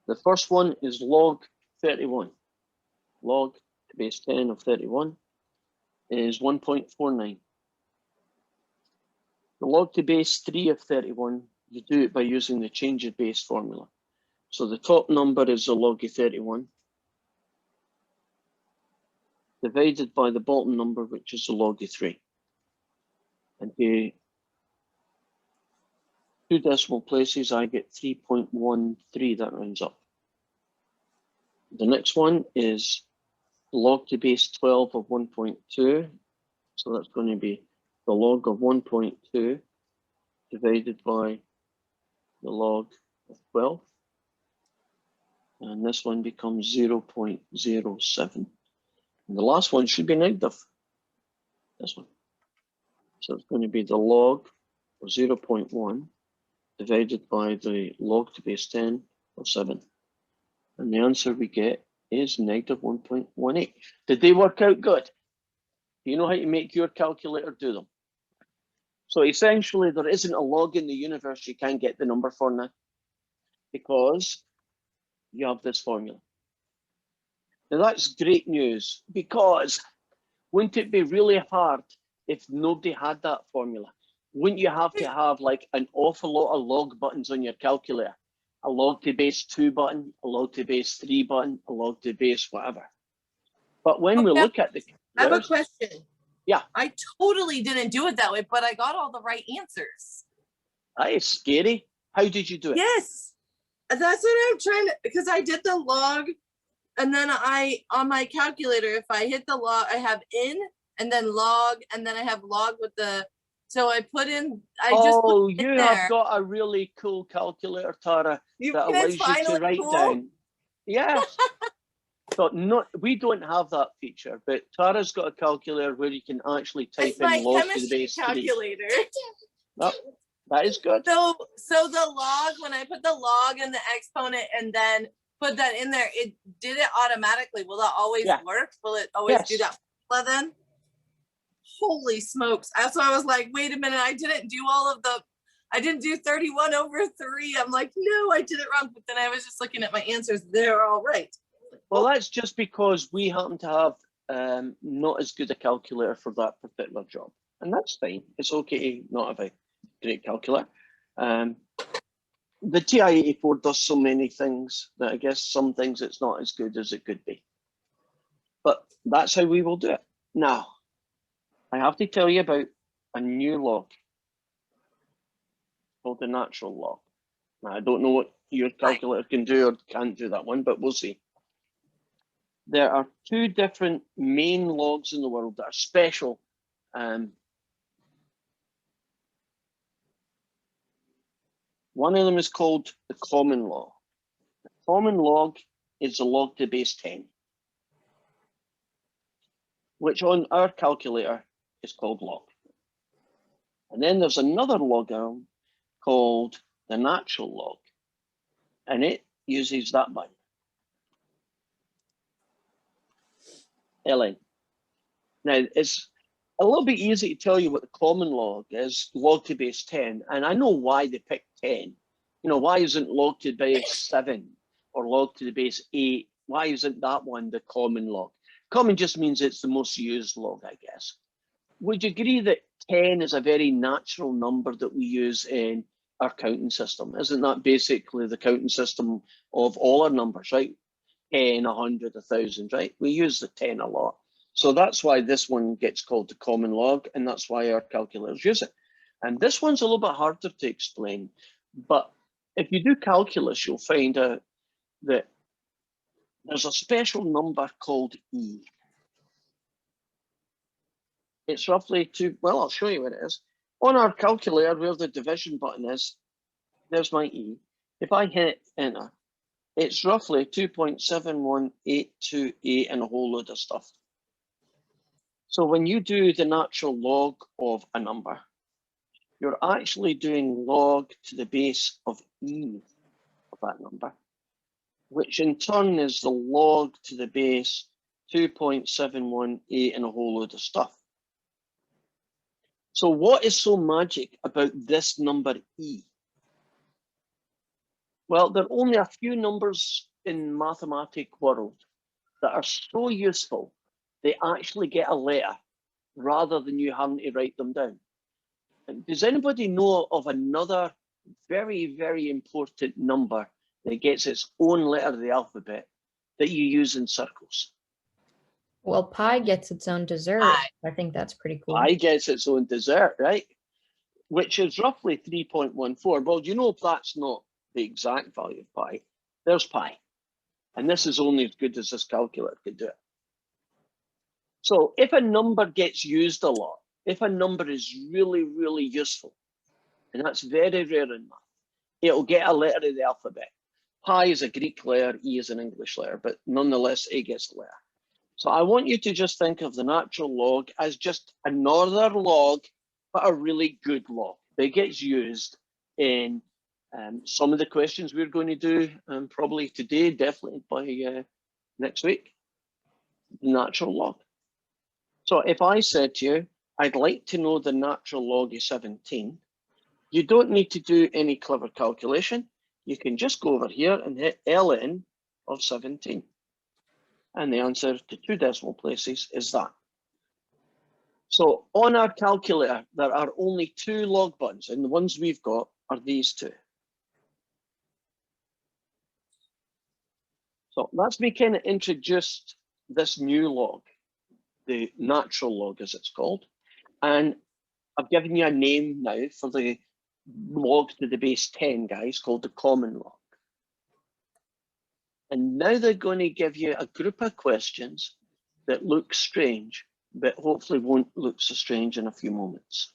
The first one is log 31. Log to base 10 of 31 is 1.49. The log to base 3 of 31, you do it by using the change of base formula. So the top number is the log of 31, divided by the bottom number, which is the log of 3. And to 2 decimal places, I get 3.13, that rounds up. The next one is log to base 12 of 1.2. So that's going to be the log of 1.2 divided by the log of 12. And this one becomes 0.07. And the last one should be negative, this one. So it's going to be the log of 0.1 divided by the log to base 10 of 7. And the answer we get is negative 1.18. Did they work out good? Do you know how to make your calculator do them? So essentially, there isn't a log in the universe you can't get the number for now, because you have this formula. Now that's great news, because wouldn't it be really hard if nobody had that formula? Wouldn't you have to have like an awful lot of log buttons on your calculator? A log to base 2 button, a log to base 3 button, a log to base whatever. But when we look at the... I have a question. Yeah. I totally didn't do it that way, but I got all the right answers. That is scary. How did you do it? Yes. That's what I'm trying to, because I did the log, and then on my calculator, if I hit the log, I have in, and then log, and then I have log with the, so I put in, Oh, just put you have got a really cool calculator, Tara, you that allows you to write down. Yes. So not, we don't have that feature, but Tara's got a calculator where you can actually type It's my in log to the chemistry base 3. calculator. Oh, that is good. So the log, when I put the log and the exponent and then put that in there, it did it automatically. Will that always Yeah. work? Will it always do Yes. that then? Holy smokes. So I was like, wait a minute, I didn't do 31 over 3. I'm like, no, I did it wrong. But then I was just looking at my answers. They're all right. Well, that's just because we happen to have not as good a calculator for that particular job. And that's fine. It's okay to not have a great calculator. The TI-84 does so many things that I guess some things it's not as good as it could be. But that's how we will do it. Now, I have to tell you about a new log called the natural log. Now, I don't know what your calculator can do or can't do that one, but we'll see. There are 2 different main logs in the world that are special. One of them is called the common log. The common log is the log to the base 10, which on our calculator is called log. And then there's another logarithm called the natural log, and it uses that button, ln. Now, it's a little bit easy to tell you what the common log is, log to base 10, and I know why they picked 10. You know, why isn't log to the base 7 or log to the base 8? Why isn't that one the common log? Common just means it's the most used log, I guess. Would you agree that 10 is a very natural number that we use in our counting system? Isn't that basically the counting system of all our numbers, right? 10, 100, 1,000, right? We use the 10 a lot. So that's why this one gets called the common log, and that's why our calculators use it. And this one's a little bit harder to explain, but if you do calculus, you'll find out that there's a special number called E. It's roughly well, I'll show you what it is. On our calculator, where the division button is, there's my E. If I hit enter, it's roughly 2.71828 and a whole load of stuff. So when you do the natural log of a number, you're actually doing log to the base of E of that number, which in turn is the log to the base 2.718 and a whole load of stuff. So what is so magic about this number E? Well, there are only a few numbers in mathematics world that are so useful, they actually get a letter rather than you having to write them down. Does anybody know of another very, very important number that gets its own letter of the alphabet that you use in circles? Well, pi gets its own dessert. Pi. I think that's pretty cool. Pi gets its own dessert, right? Which is roughly 3.14. Well, you know that's not the exact value of pi. There's pi. And this is only as good as this calculator could do it. So if a number gets used a lot, if a number is really, really useful, and that's very rare in math, it'll get a letter of the alphabet. Pi is a Greek letter, E is an English letter, but nonetheless, it gets a letter. So I want you to just think of the natural log as just another log, but a really good log that gets used in some of the questions we're going to do, probably today, definitely by next week, natural log. So if I said to you, I'd like to know the natural log of 17, you don't need to do any clever calculation. You can just go over here and hit ln of 17. And the answer to 2 decimal places is that. So on our calculator, there are only 2 log buttons, and the ones we've got are these 2. So that's me kind of introduced this new log, the natural log as it's called. And I've given you a name now for the log to the base 10 guys called the common log. And now they're going to give you a group of questions that look strange, but hopefully won't look so strange in a few moments.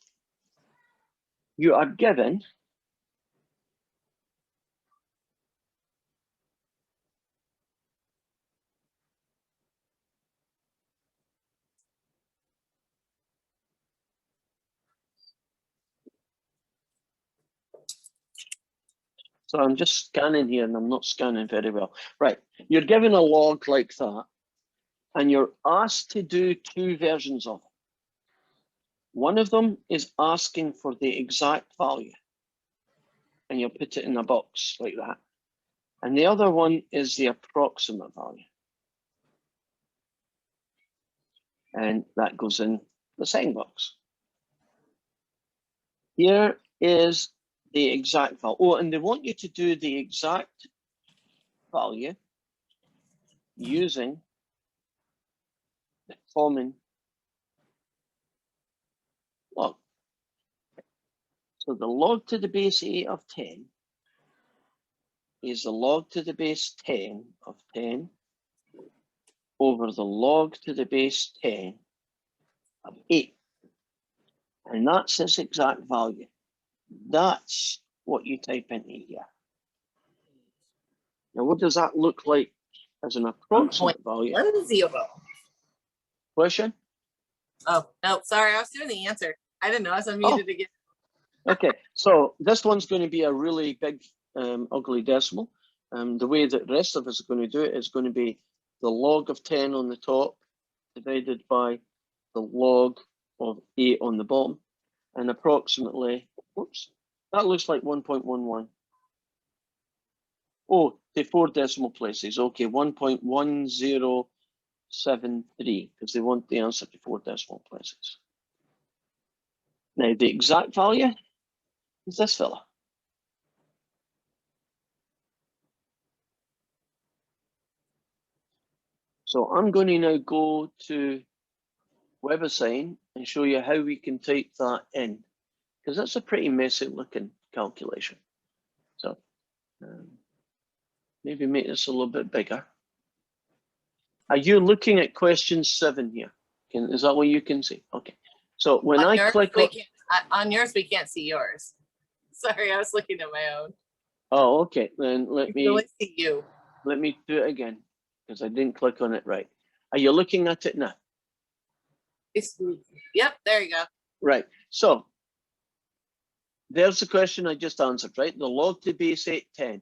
You are given So I'm just scanning here and I'm not scanning very well. Right, you're given a log like that and you're asked to do two versions of it. One of them is asking for the exact value and you'll put it in a box like that. And the other one is the approximate value. And that goes in the second box. Here is the exact value. Oh, and they want you to do the exact value using the common log. So the log to the base 8 of 10 is the log to the base 10 of 10 over the log to the base 10 of 8. And that's its exact value. That's what you type into here. Now, what does that look like as an approximate value? 1.10. Question? Oh, no, sorry, I was doing the answer. I didn't know, I was unmuted again. Okay, so this one's going to be a really big, ugly decimal. The way that the rest of us are going to do it is going to be the log of 10 on the top divided by the log of 8 on the bottom. And approximately, whoops, that looks like 1.11. Oh, the 4 decimal places. Okay, 1.1073, because they want the answer to 4 decimal places. Now, the exact value is this fella. So I'm going to now go to WebAssign and show you how we can type that in, because that's a pretty messy looking calculation. So maybe make this a little bit bigger. Are you looking at question 7 here? Is that what you can see? Okay. So when On I yours, click on yours, we can't see yours. Sorry, I was looking at my own. oh, okay, then let We can only me see you. do it again because I didn't click on it right. Are you looking at it now? Yep, there you go. Right. So there's the question I just answered, right? The log to base 810.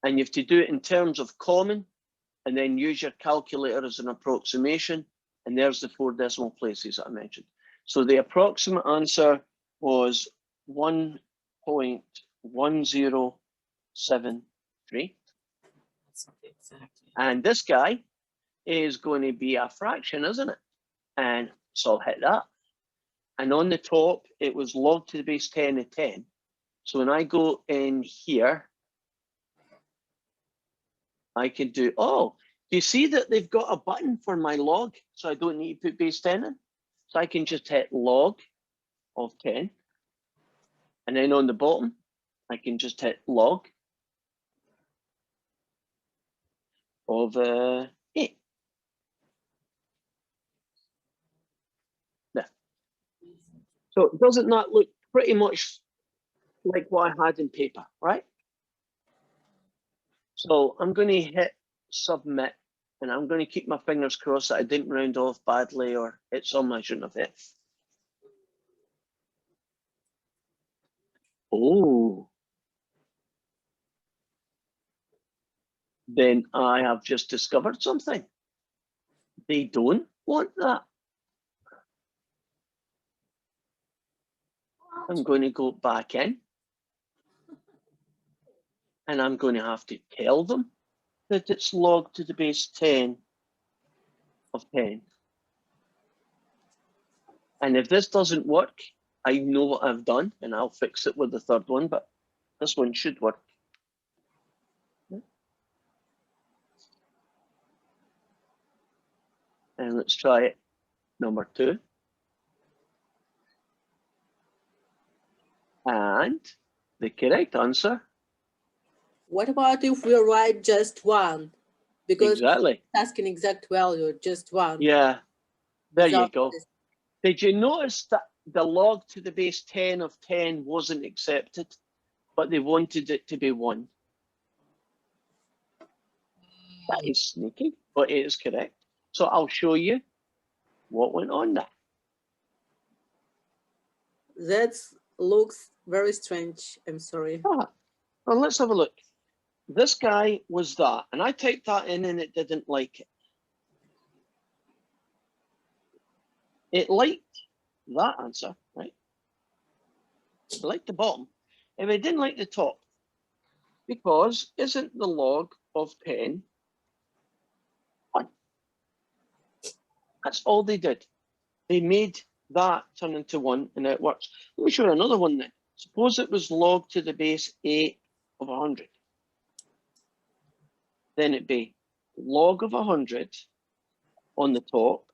And you have to do it in terms of common and then use your calculator as an approximation. And there's the 4 decimal places that I mentioned. So the approximate answer was 1.1073. That's not the exact. And this guy is going to be a fraction, isn't it? And so I'll hit that. And on the top, it was log to the base 10 of 10. So when I go in here, I can do, oh, do you see that they've got a button for my log? So I don't need to put base 10 in. So I can just hit log of 10. And then on the bottom, I can just hit log of 8. There. So doesn't that look pretty much like what I had in paper, right? So I'm going to hit submit, and I'm going to keep my fingers crossed that I didn't round off badly or hit something I shouldn't have hit. Oh. Then I have just discovered something. They don't want that. I'm going to go back in. And I'm going to have to tell them that it's log to the base 10 of 10. And if this doesn't work, I know what I've done and I'll fix it with the third one, but this one should work. And let's try it. Number 2. And the correct answer. What about if we write just 1? Because Exactly. it's asking exact value, just 1. Yeah, there you without go. this. Did you notice that the log to the base 10 of 10 wasn't accepted, but they wanted it to be 1? That is sneaky, but it is correct. So I'll show you what went on there. That looks very strange. I'm sorry. Ah, Well, let's have a look. This guy was that, and I typed that in and it didn't like it. It liked that answer, right? It liked the bottom. If it didn't like the top, because isn't the log of 10 1? That's all they did. They made that turn into 1 and it works. Let me show you another one then. Suppose it was log to the base 8 of 100. Then it'd be log of 100 on the top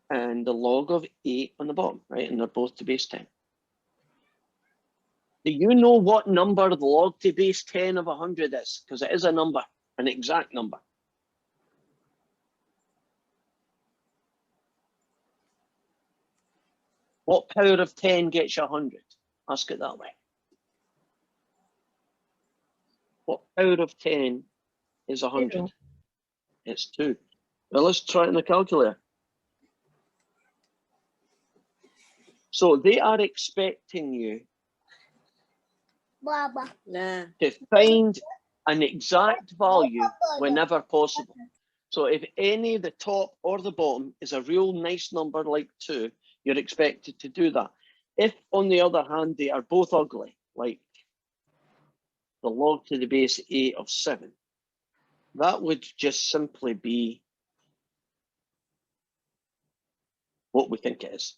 and the log of 8 on the bottom, right? And they're both to base 10. Do you know what number the log to base 10 of 100 is? Because it is a number, an exact number. What power of 10 gets you 100? Ask it that way. What power of 10 is 100? 2. It's 2. Well, let's try it in the calculator. So they are expecting you Nah. to find an exact value whenever possible. So if any of the top or the bottom is a real nice number like 2, you're expected to do that. If, on the other hand, they are both ugly, like the log to the base 8 of 7, that would just simply be what we think it is.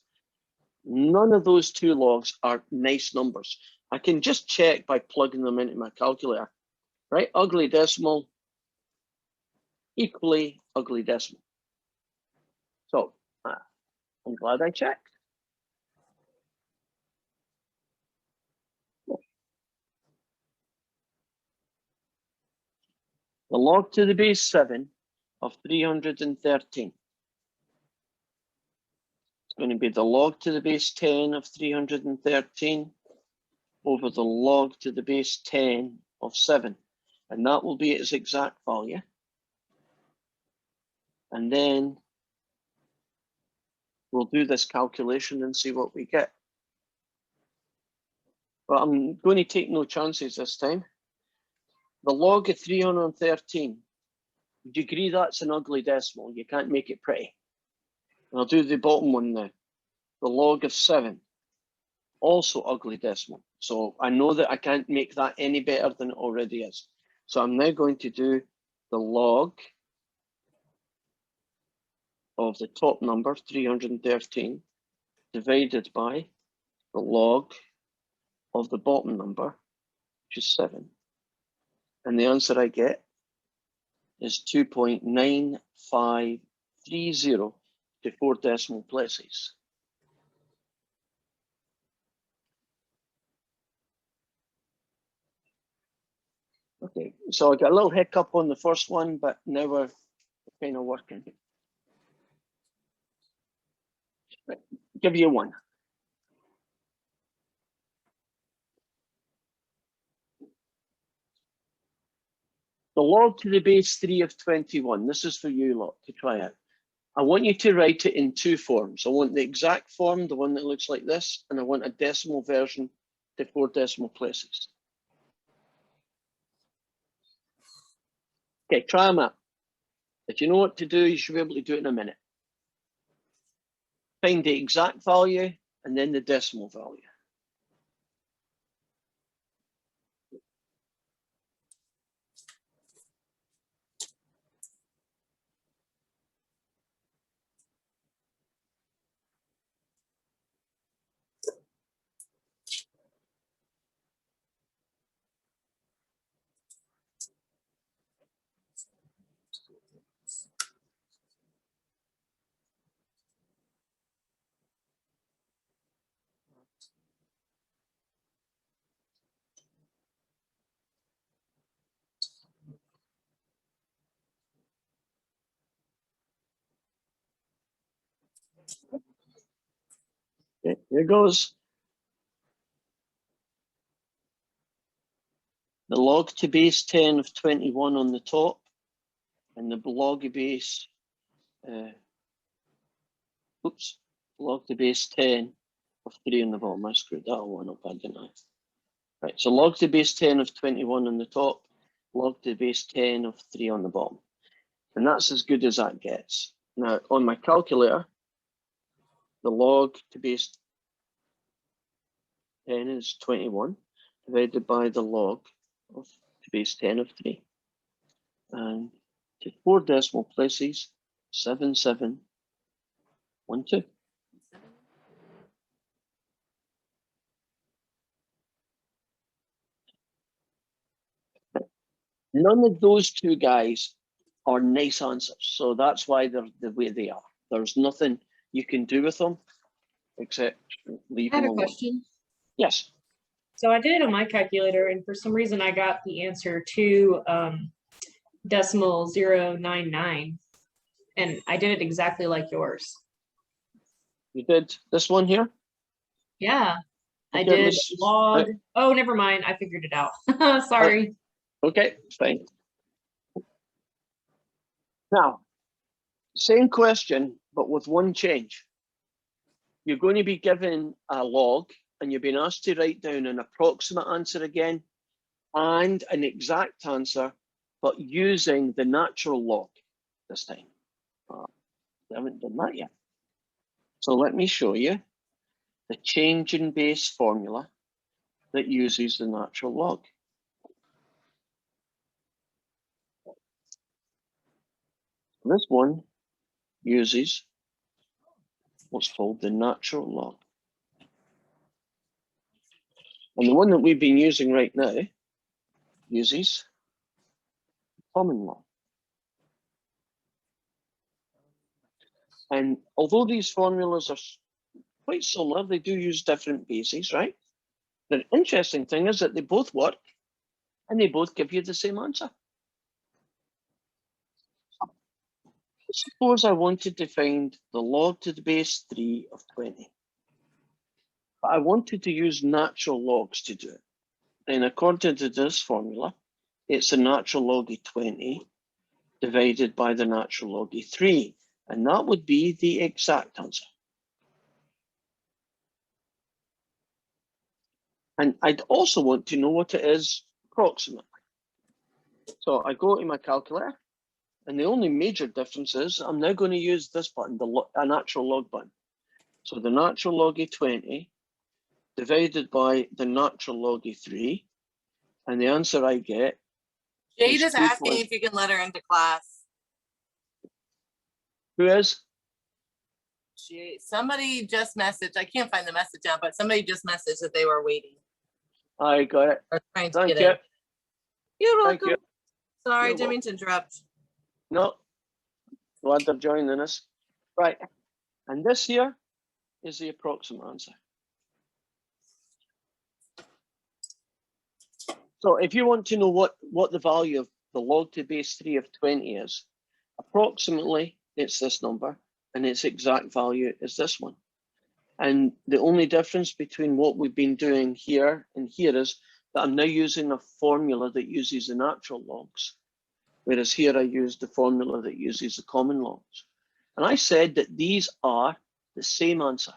None of those two logs are nice numbers. I can just check by plugging them into my calculator, right? Ugly decimal, equally ugly decimal. So I'm glad I checked. The log to the base 7 of 313. It's going to be the log to the base 10 of 313 over the log to the base 10 of 7. And that will be its exact value. And then we'll do this calculation and see what we get. But I'm going to take no chances this time. The log of 313, would you agree that's an ugly decimal? You can't make it pretty. And I'll do the bottom one now. The log of 7, also ugly decimal. So I know that I can't make that any better than it already is. So I'm now going to do the log of the top number, 313, divided by the log of the bottom number, which is 7. And the answer I get is 2.9530 to 4 decimal places. Okay, so I got a little hiccup on the first one, but now we're kind of working. Right, give you one. The log to the base 3 of 21. This is for you lot to try it. I want you to write it in 2 forms. I want the exact form, the one that looks like this, and I want a decimal version to 4 decimal places. Okay, try them out. If you know what to do, you should be able to do it in a minute. Find the exact value and then the decimal value. Okay, here goes. The log to base 10 of 21 on the top, and the log to base, log to base 10 of 3 on the bottom. I screwed that one up, didn't I? Right, so log to base 10 of 21 on the top, log to base 10 of 3 on the bottom. And that's as good as that gets. Now, on my calculator, the log to base 10 is 21, divided by the log of to base 10 of 3. And to 4 decimal places, 7712. None of those two guys are nice answers, so that's why they're the way they are. There's nothing you can do with them except leave I have them a alone. question. Yes. So I did it on my calculator, and for some reason I got the answer to decimal 099, and I did it exactly like yours. You did this one here? Yeah, I Okay, did let's- log. Oh, never mind. I figured it out. Sorry. Okay, fine. Now, same question, but with one change. You're going to be given a log, and you've been asked to write down an approximate answer again and an exact answer, but using the natural log this time. I haven't done that yet. So let me show you the change in base formula that uses the natural log. This one uses what's called the natural log. And the one that we've been using right now uses common law. And although these formulas are quite similar, they do use different bases, right? The interesting thing is that they both work and they both give you the same answer. Suppose I wanted to find the log to the base 3 of 20. But I wanted to use natural logs to do it. Then according to this formula, it's the natural log of 20 divided by the natural log of 3. And that would be the exact answer. And I'd also want to know what it is approximately. So I go to my calculator, and the only major difference is I'm now going to use this button, a natural log button. So the natural log of 20 divided by the natural log of 3, and the answer I get Jade is is asking if you can let her into class. Who is? Somebody just messaged, I can't find the message now, but somebody just messaged that they were waiting I got it. or trying to Thank get you. in. You're Thank welcome. you. Sorry, You're didn't mean to interrupt. No, glad they're joining us. Right, and this here is the approximate answer. So if you want to know what the value of the log to base 3 of 20 is, approximately it's this number, and its exact value is this one. And the only difference between what we've been doing here and here is that I'm now using a formula that uses the natural logs, whereas here I used the formula that uses the common logs. And I said that these are the same answer.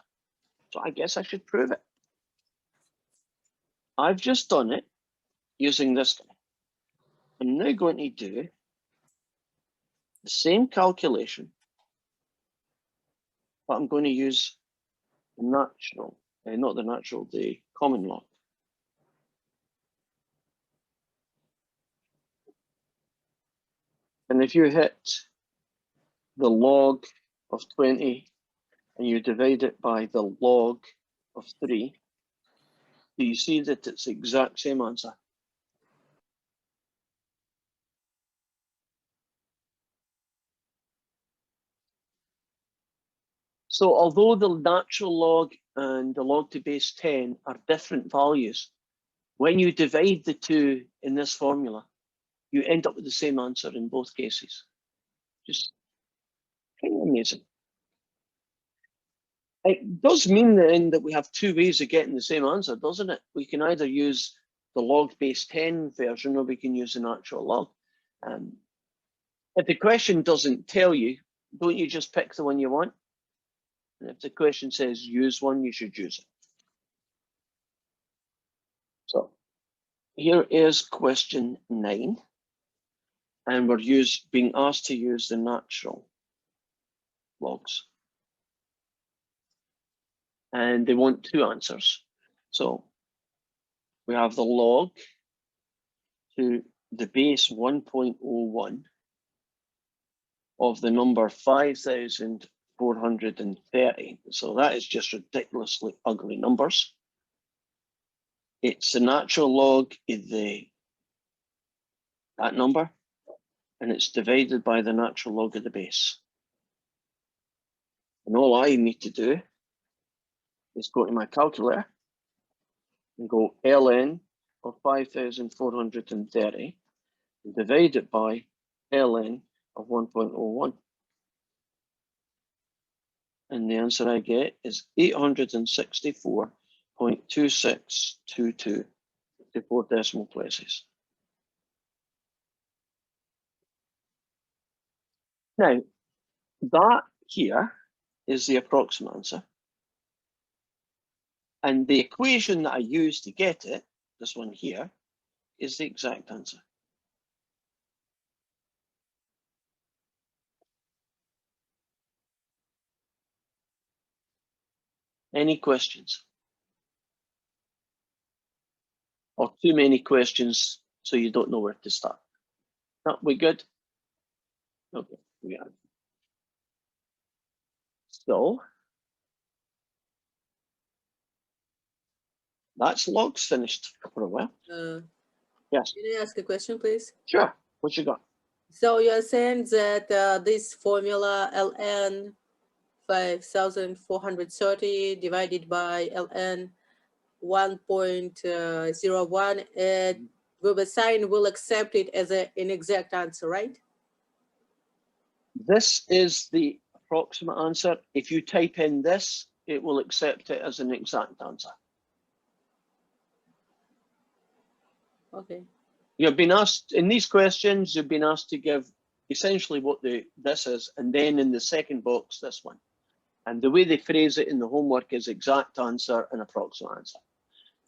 So I guess I should prove it. I've just done it using this guy. I'm now going to do the same calculation, but I'm going to use the natural, not the natural, the common log. And if you hit the log of 20 and you divide it by the log of 3, do you see that it's the exact same answer? So although the natural log and the log to base 10 are different values, when you divide the two in this formula, you end up with the same answer in both cases. Just kind of amazing. It does mean then that we have two ways of getting the same answer, doesn't it? We can either use the log base 10 version, or we can use the natural log. If the question doesn't tell you, don't you just pick the one you want? And if the question says use one, you should use it. So Here is question 9. And we're being asked to use the natural logs. And they want 2 answers. So we have the log to the base 1.01 of the number 5,430. So that is just ridiculously ugly numbers. It's the natural log of that number, and it's divided by the natural log of the base. And all I need to do is go to my calculator and go ln of 5,430 and divide it by ln of 1.01. And the answer I get is 864.2622 to 4 decimal places. Now, that here is the approximate answer. And the equation that I use to get it, this one here, is the exact answer. Any questions? Or too many questions so you don't know where to start? No, we good? Okay, we are. So, that's logs finished for a while. Yes, Can I ask a question, please? sure. What you got? So you're saying that this formula ln 5,430 divided by ln 1.01, with a sign will accept it as an exact answer, right? This is the approximate answer. If you type in this, it will accept it as an exact answer. Okay. You've been asked, in these questions, you've been asked to give essentially what this is, and then in the second box, this one. And the way they phrase it in the homework is exact answer and approximate answer.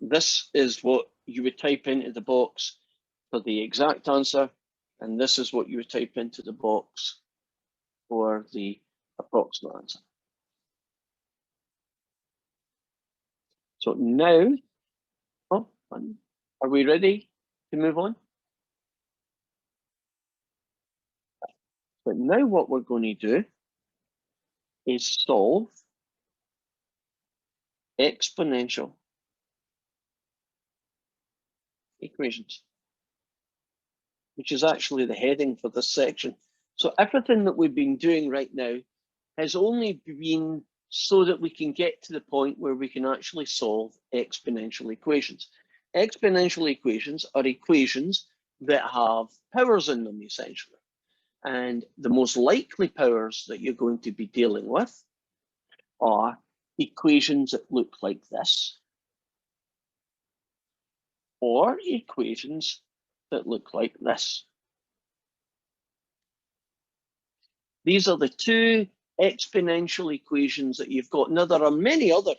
This is what you would type into the box for the exact answer, and this is what you would type into the box for the approximate answer. So now, are we ready to move on? But now what we're going to do is solve exponential equations, which is actually the heading for this section. So everything that we've been doing right now has only been so that we can get to the point where we can actually solve exponential equations. Exponential equations are equations that have powers in them, essentially. And the most likely powers that you're going to be dealing with are equations that look like this, or equations that look like this. These are the 2 exponential equations that you've got. Now, there are many other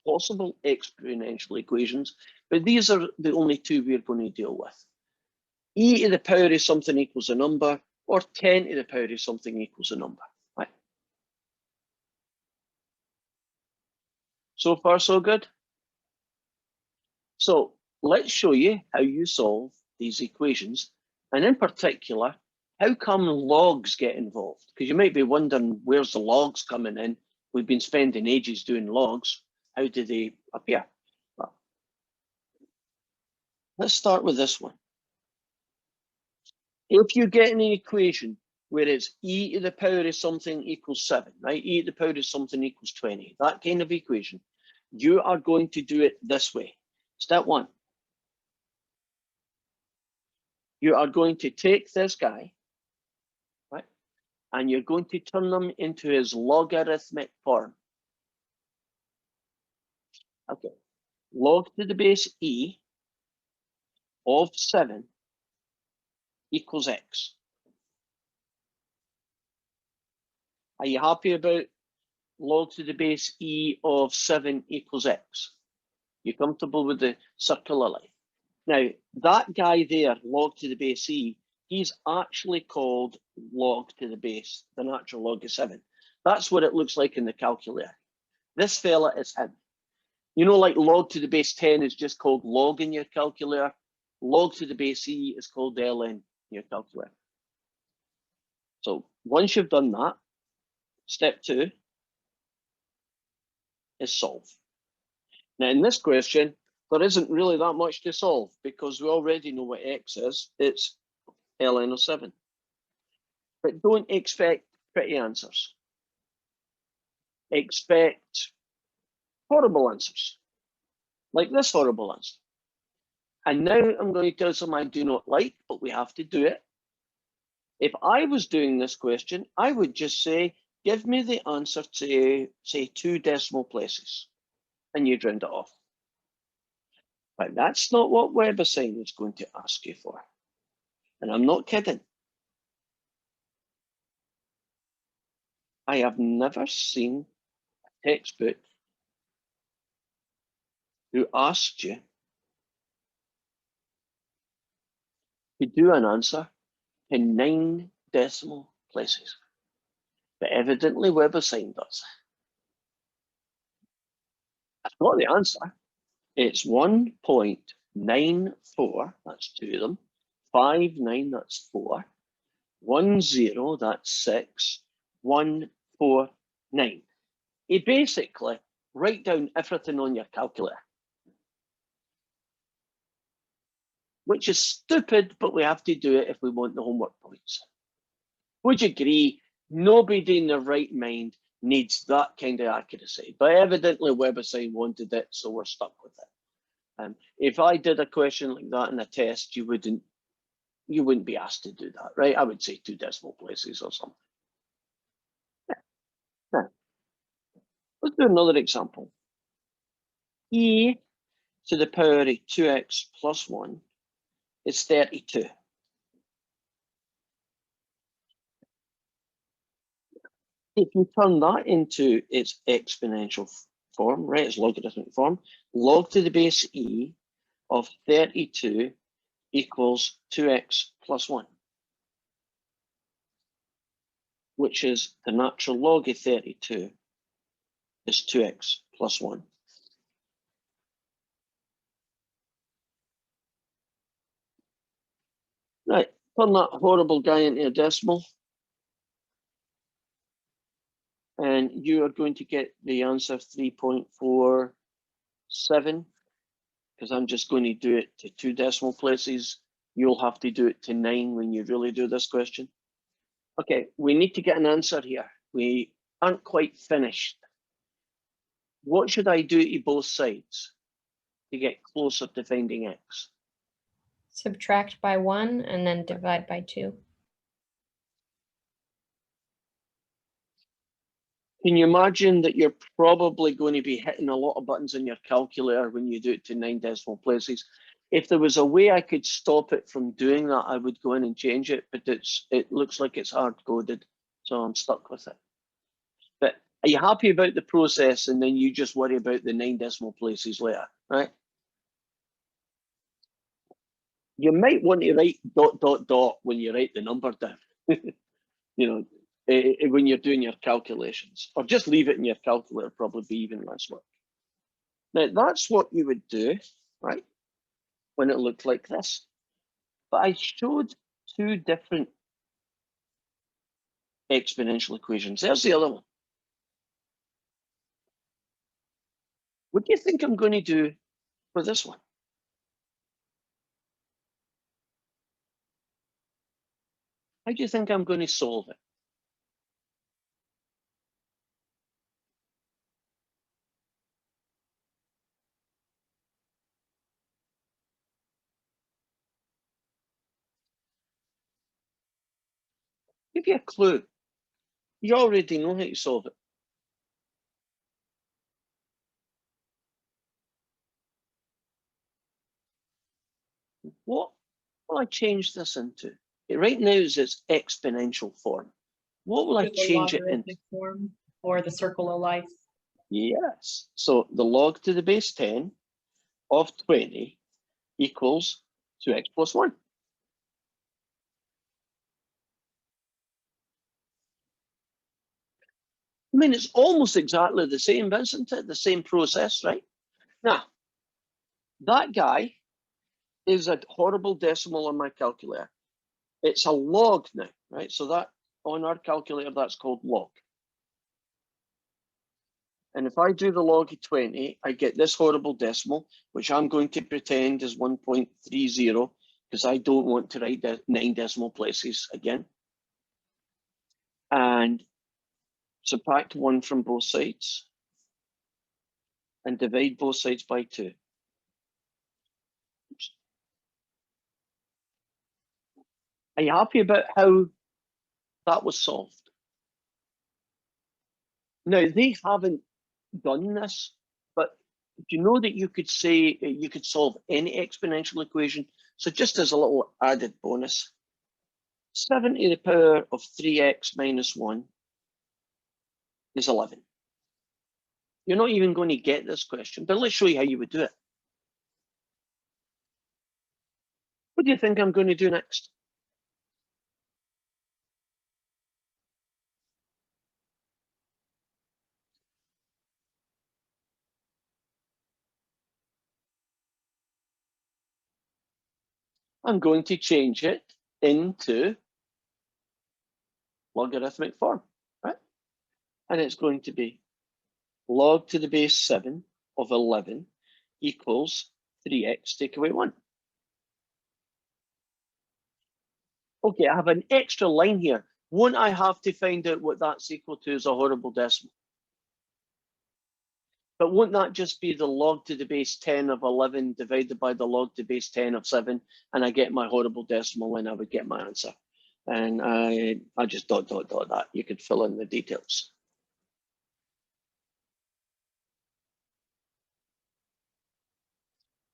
possible exponential equations, but these are the only 2 we're going to deal with. E to the power of something equals a number, or 10 to the power of something equals a number. Right? So far, so good? So let's show you how you solve these equations, and in particular, how come logs get involved? Because you might be wondering, where's the logs coming in? We've been spending ages doing logs. How do they appear? Well, let's start with this one. If you get an equation where it's e to the power of something equals 7, right? E to the power of something equals 20, that kind of equation, you are going to do it this way. Step 1. You are going to take this guy, right? And you're going to turn them into his logarithmic form. Okay. Log to the base e of 7 equals x. Are you happy about log to the base e of 7 equals x? You comfortable with the circular line? Now, that guy there, log to the base e, he's actually called log to the base, the natural log of 7. That's what it looks like in the calculator. This fella is him. You know, like log to the base 10 is just called log in your calculator. Log to the base e is called ln in your calculator. So once you've done that, step 2 is solve. Now in this question, there isn't really that much to solve because we already know what x is. It's ln of 7. But don't expect pretty answers. Expect horrible answers, like this horrible answer. And now I'm going to tell you something I do not like, but we have to do it. If I was doing this question, I would just say, give me the answer to, say, 2 decimal places, and you'd round it off. But that's not what WebAssign is going to ask you for. And I'm not kidding. I have never seen a textbook who asked you to do an answer in 9 decimal places. But evidently WebAssign does. I've got the answer. It's 1.94, that's 2 of them. 59, that's 4. 10, that's 6. 149. You basically write down everything on your calculator. Which is stupid, but we have to do it if we want the homework points. Would you agree? Nobody in their right mind needs that kind of accuracy. But evidently WebAssign wanted it, so we're stuck with it. If I did a question like that in a test, you wouldn't be asked to do that, right? I would say 2 decimal places or something. Now, let's do another example. E to the power of 2x plus 1 is 32. If you turn that into its exponential form, right, its logarithmic form, log to the base e of 32 equals 2x plus 1, which is the natural log of 32 is 2x plus 1. Right, turn that horrible guy into a decimal. And you are going to get the answer 3.47, because I'm just going to do it to 2 decimal places. You'll have to do it to 9 when you really do this question. Okay, we need to get an answer here. We aren't quite finished. What should I do to both sides to get closer to finding x? Subtract by 1 and then divide by 2. Can you imagine that you're probably going to be hitting a lot of buttons in your calculator when you do it to 9 decimal places? If there was a way I could stop it from doing that, I would go in and change it, but it looks like it's hard-coded, so I'm stuck with it. But are you happy about the process, and then you just worry about the 9 decimal places later, right? You might want to write ... when you write the number down. You know, when you're doing your calculations, or just leave it in your calculator, probably be even less work. Now that's what you would do, right, when it looked like this. But I showed 2 different exponential equations. There's the other one. What do you think I'm going to do for this one? How do you think I'm going to solve it? Give you a clue. You already know how to solve it. What will I change this into? Right now is its exponential form. What will I To the change it into? logarithmic form or the circle of life. Yes. So the log to the base 10 of 20 equals 2x plus 1. I mean, it's almost exactly the same, isn't it? The same process, right? Now, that guy is a horrible decimal on my calculator. It's a log now, right? So that on our calculator, that's called log. And if I do the log of 20, I get this horrible decimal, which I'm going to pretend is 1.30 because I don't want to write 9 decimal places again. And subtract 1 from both sides and divide both sides by 2. Are you happy about how that was solved? Now, they haven't done this, but do you know that you could say you could solve any exponential equation? So just as a little added bonus, 7 to the power of 3x minus 1 is 11. You're not even going to get this question, but let's show you how you would do it. What do you think I'm going to do next? I'm going to change it into logarithmic form, right? And it's going to be log to the base 7 of 11 equals 3x take away 1. Okay, I have an extra line here. Won't I have to find out what that's equal to as a horrible decimal? But won't that just be the log to the base 10 of 11 divided by the log to the base 10 of 7, and I get my horrible decimal and I would get my answer. And I just dot that. You could fill in the details.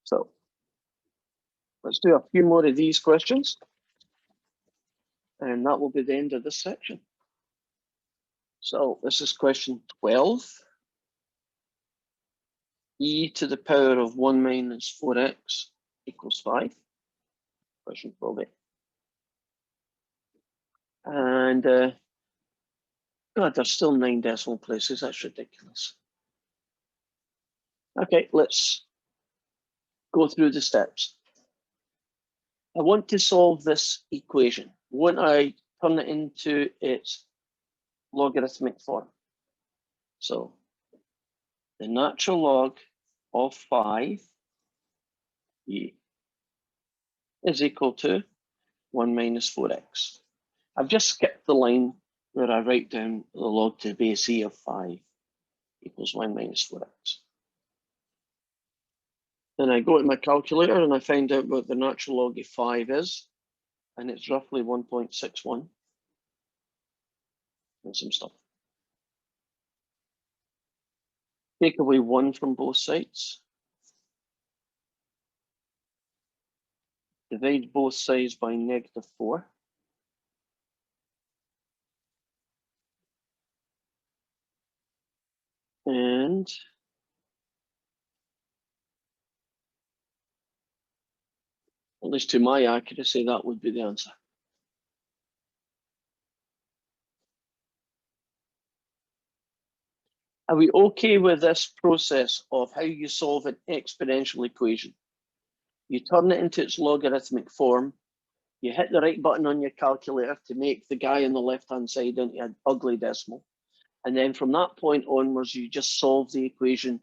So let's do a few more of these questions. And that will be the end of this section. So this is question 12. E to the power of 1 minus 4x equals 5. Question 12. And God, there's still 9 decimal places. That's ridiculous. Okay, let's go through the steps. I want to solve this equation. Won't I turn it into its logarithmic form? So the natural log of 5 e is equal to 1 minus 4x. I've just skipped the line where I write down the log to the base e of 5 equals 1 minus 4x. Then I go to my calculator and I find out what the natural log of 5 is, and it's roughly 1.61 and some stuff. Take away 1 from both sides. Divide both sides by -4. And at least to my accuracy, that would be the answer. Are we okay with this process of how you solve an exponential equation? You turn it into its logarithmic form. You hit the right button on your calculator to make the guy on the left-hand side into an ugly decimal. And then from that point onwards, you just solve the equation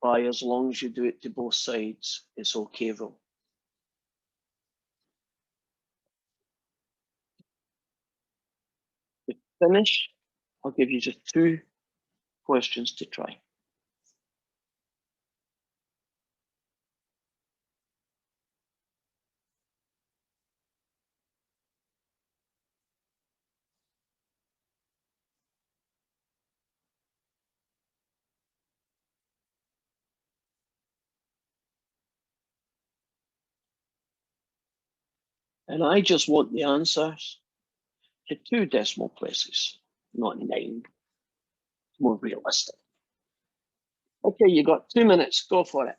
by, as long as you do it to both sides, it's okay rule. To finish, I'll give you just 2 questions to try. And I just want the answers to 2 decimal places, not 9. It's more realistic. Okay, you got 2 minutes. Go for it.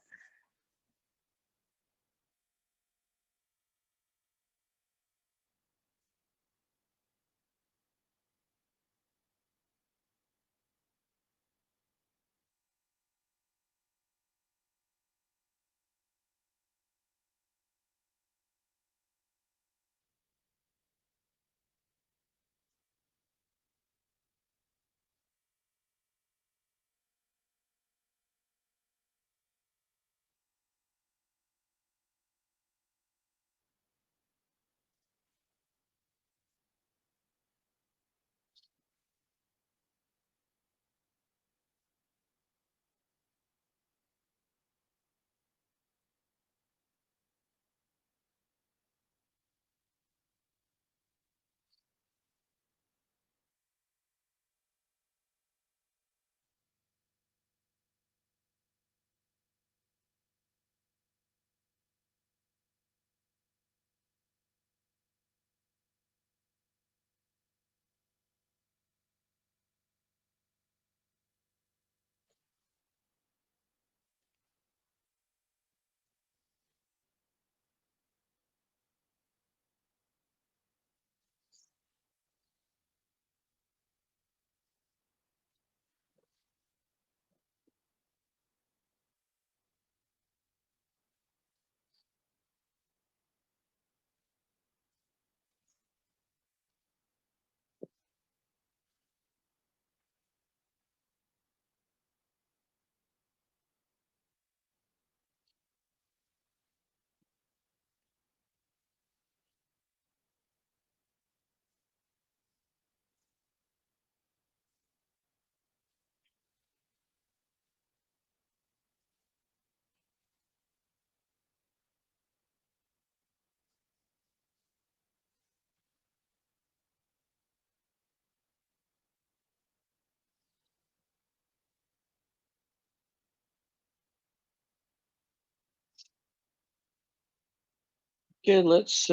Okay, let's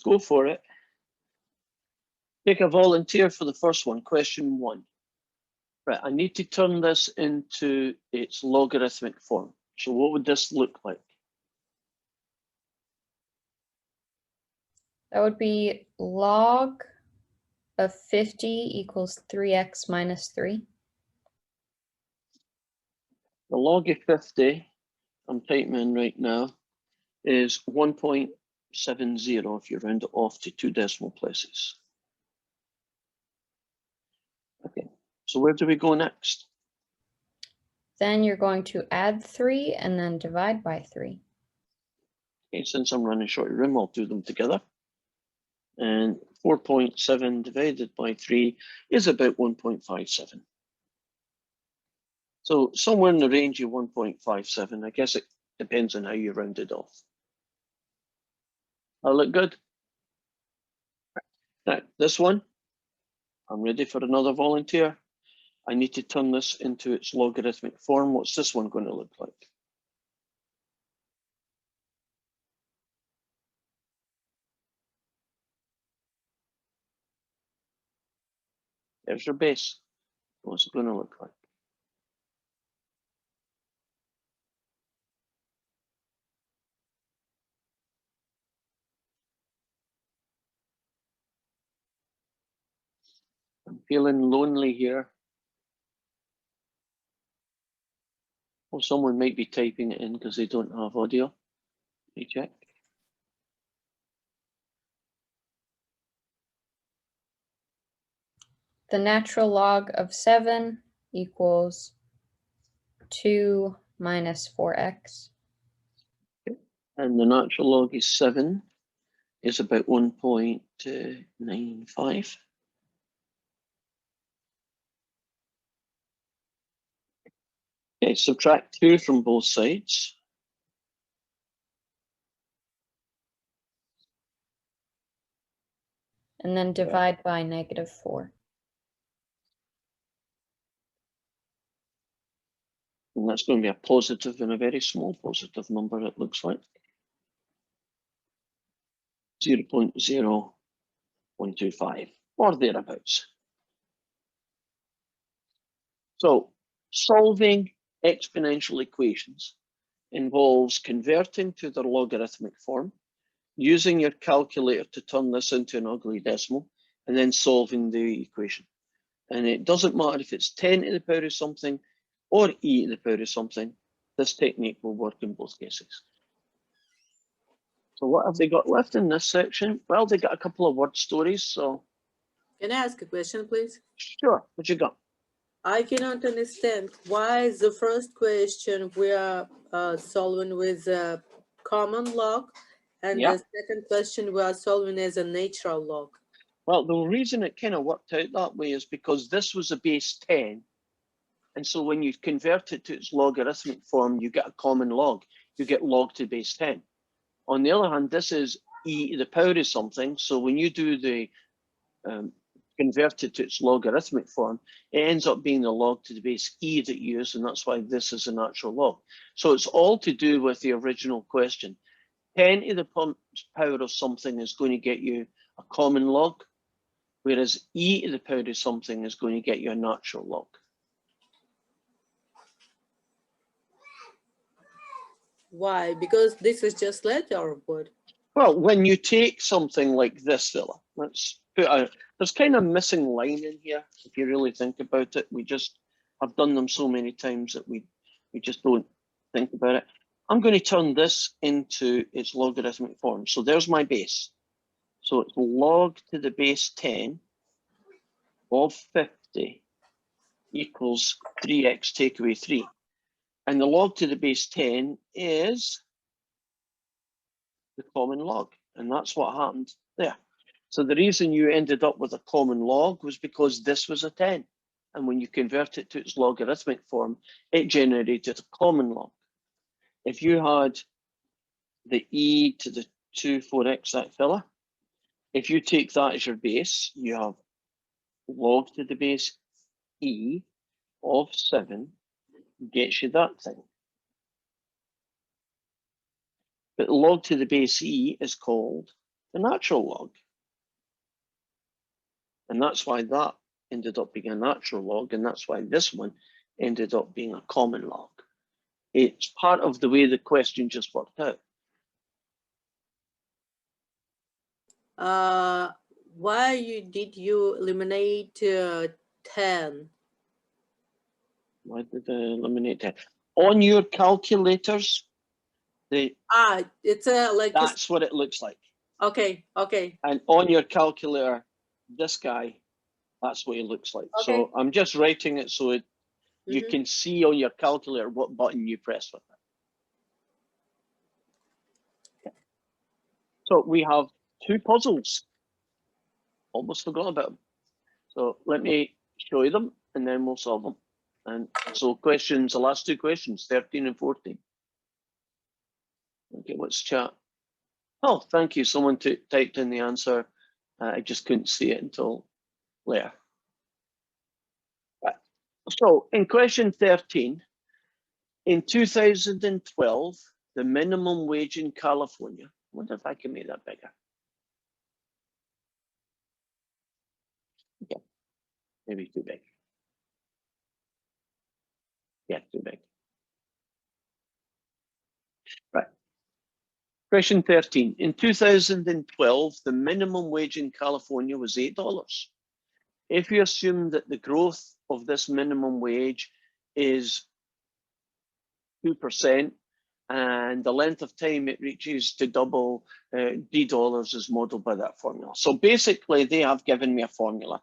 go for it. Take a volunteer for the first one, question 1. Right, I need to turn this into its logarithmic form. So what would this look like? That would be log of 50 equals 3x minus 3. The log of 50, I'm typing in right now, is 1.70 if you round it off to 2 decimal places. Okay, so where do we go next? Then you're going to add 3 and then divide by 3. Okay, since I'm running short of room, I'll do them together. And 4.7 divided by 3 is about 1.57. So somewhere in the range of 1.57. I guess it depends on how you round it off. That look good? Now, this one, I'm ready for another volunteer. I need to turn this into its logarithmic form. What's this one going to look like? There's your base. What's it going to look like? I'm feeling lonely here. Well, someone might be typing it in because they don't have audio. Let me check. The natural log of 7 equals 2 minus 4x. And the natural log is 7, is about 1.95. Okay, subtract 2 from both sides. And then divide by negative 4. And that's going to be a positive and a very small positive number, it looks like. 0.0125 or thereabouts. So solving exponential equations involves converting to their logarithmic form, using your calculator to turn this into an ugly decimal, and then solving the equation. And it doesn't matter if it's 10 to the power of something or e to the power of something, this technique will work in both cases. So what have they got left in this section? Well, they got a couple of word stories, so. Can I ask a question, please? Sure, what you got? I cannot understand why is the first question we are solving with a common log, and Yeah. the second question we are solving as a natural log. Well, the reason it kind of worked out that way is because this was a base 10. And so when you convert it to its logarithmic form, you get a common log. You get log to base 10. On the other hand, this is e to the power of something. So when you do the convert it to its logarithmic form, it ends up being the log to the base e that you use, and that's why this is a natural log. So it's all to do with the original question. 10 to the power of something is going to get you a common log, whereas e to the power of something is going to get you a natural log. Why? Because this is just letter or what? Well, when you take something like this fella, let's put out, there's kind of missing line in here, if you really think about it. We just have done them so many times that we just don't think about it. I'm going to turn this into its logarithmic form. So there's my base. So it's log to the base 10 of 50 equals 3x take away 3. And the log to the base 10 is the common log. And that's what happened there. So the reason you ended up with a common log was because this was a 10. And when you convert it to its logarithmic form, it generated a common log. If you had the e to the 2, 4x, that fella, if you take that as your base, you have log to the base e of 7 gets you that thing. But log to the base e is called the natural log. And that's why that ended up being a natural log, and that's why this one ended up being a common log. It's part of the way the question just worked out. Why did you eliminate 10? Why did I eliminate 10? On your calculators, It's like that's what it looks like. okay. And on your calculator, this guy, that's what he looks like. Okay. So I'm just writing it so you Mhm. can see on your calculator what button you press with it. So we have 2 puzzles. Almost forgot about them. So let me show you them and then we'll solve them. And so questions, the last 2 questions, 13 and 14. Okay, let's chat. Oh, thank you. Someone typed in the answer. I just couldn't see it until later. Right. So in question 13, in 2012, the minimum wage in California, I wonder if I can make that bigger. Yeah, maybe too big. Yeah, too big. Right. Question 13. In 2012, the minimum wage in California was $8. If you assume that the growth of this minimum wage is 2% and the length of time it reaches to double, D dollars is modeled by that formula. So basically, they have given me a formula.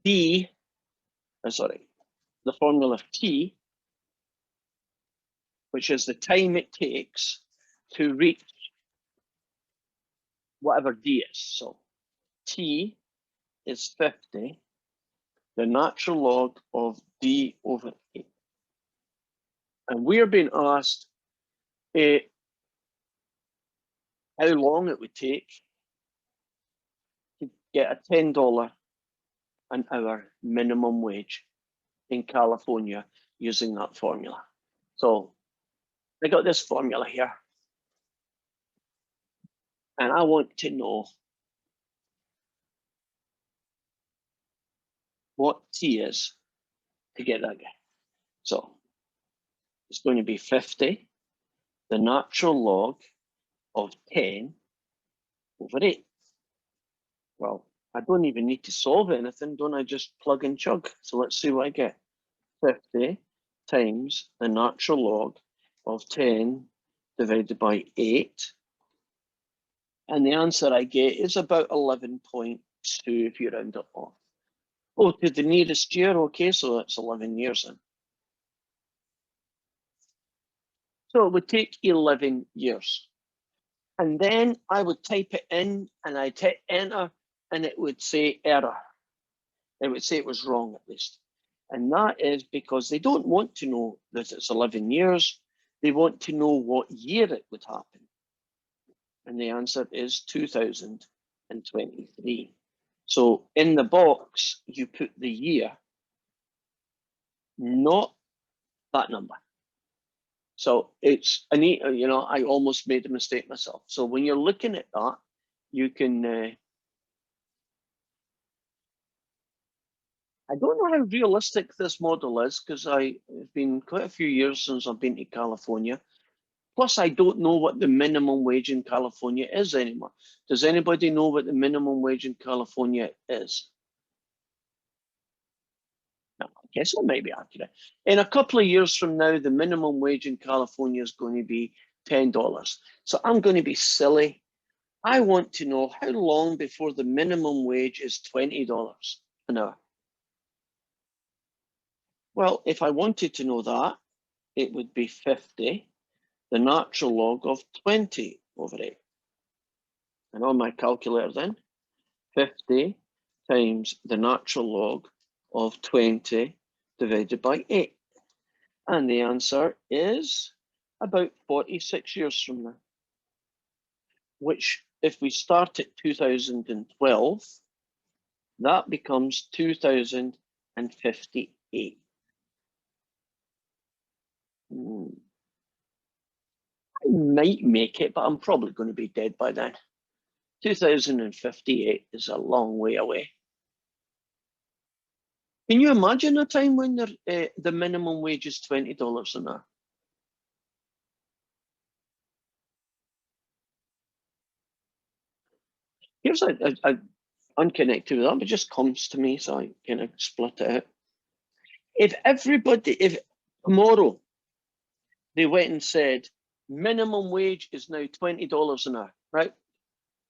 The formula T, which is the time it takes to reach whatever D is. So T is 50, the natural log of D over 8. And we're being asked how long it would take to get a $10 an hour minimum wage in California using that formula. So I got this formula here. And I want to know what T is to get that guy. So it's going to be 50, the natural log of 10 over 8. Well, I don't even need to solve anything, don't I? Just plug and chug. So let's see what I get. 50 times the natural log of 10 divided by 8. And the answer I get is about 11.2 if you round it off. Oh, to the nearest year, okay, so that's 11 years then. So it would take 11 years. And then I would type it in and I'd hit enter and it would say error. It would say it was wrong at least. And that is because they don't want to know that it's 11 years. They want to know what year it would happen. And the answer is 2023. So in the box, you put the year, not that number. So it's a neat, I almost made a mistake myself. So when you're looking at that, you can, I don't know how realistic this model is because it's been quite a few years since I've been to California. Plus, I don't know what the minimum wage in California is anymore. Does anybody know what the minimum wage in California is? No, I guess it might be accurate. In a couple of years from now, the minimum wage in California is going to be $10. So I'm going to be silly. I want to know how long before the minimum wage is $20 an hour. Well, if I wanted to know that, it would be 50, the natural log of 20 over 8. And on my calculator then, 50 times the natural log of 20 divided by 8. And the answer is about 46 years from now. Which, if we start at 2012, that becomes 2058. I might make it, but I'm probably going to be dead by then. 2058 is a long way away. Can you imagine a time when the minimum wage is $20 an hour? Here's a unconnected with that, but it just comes to me, so I kind of split it out. If tomorrow they went and said minimum wage is now $20 an hour, right?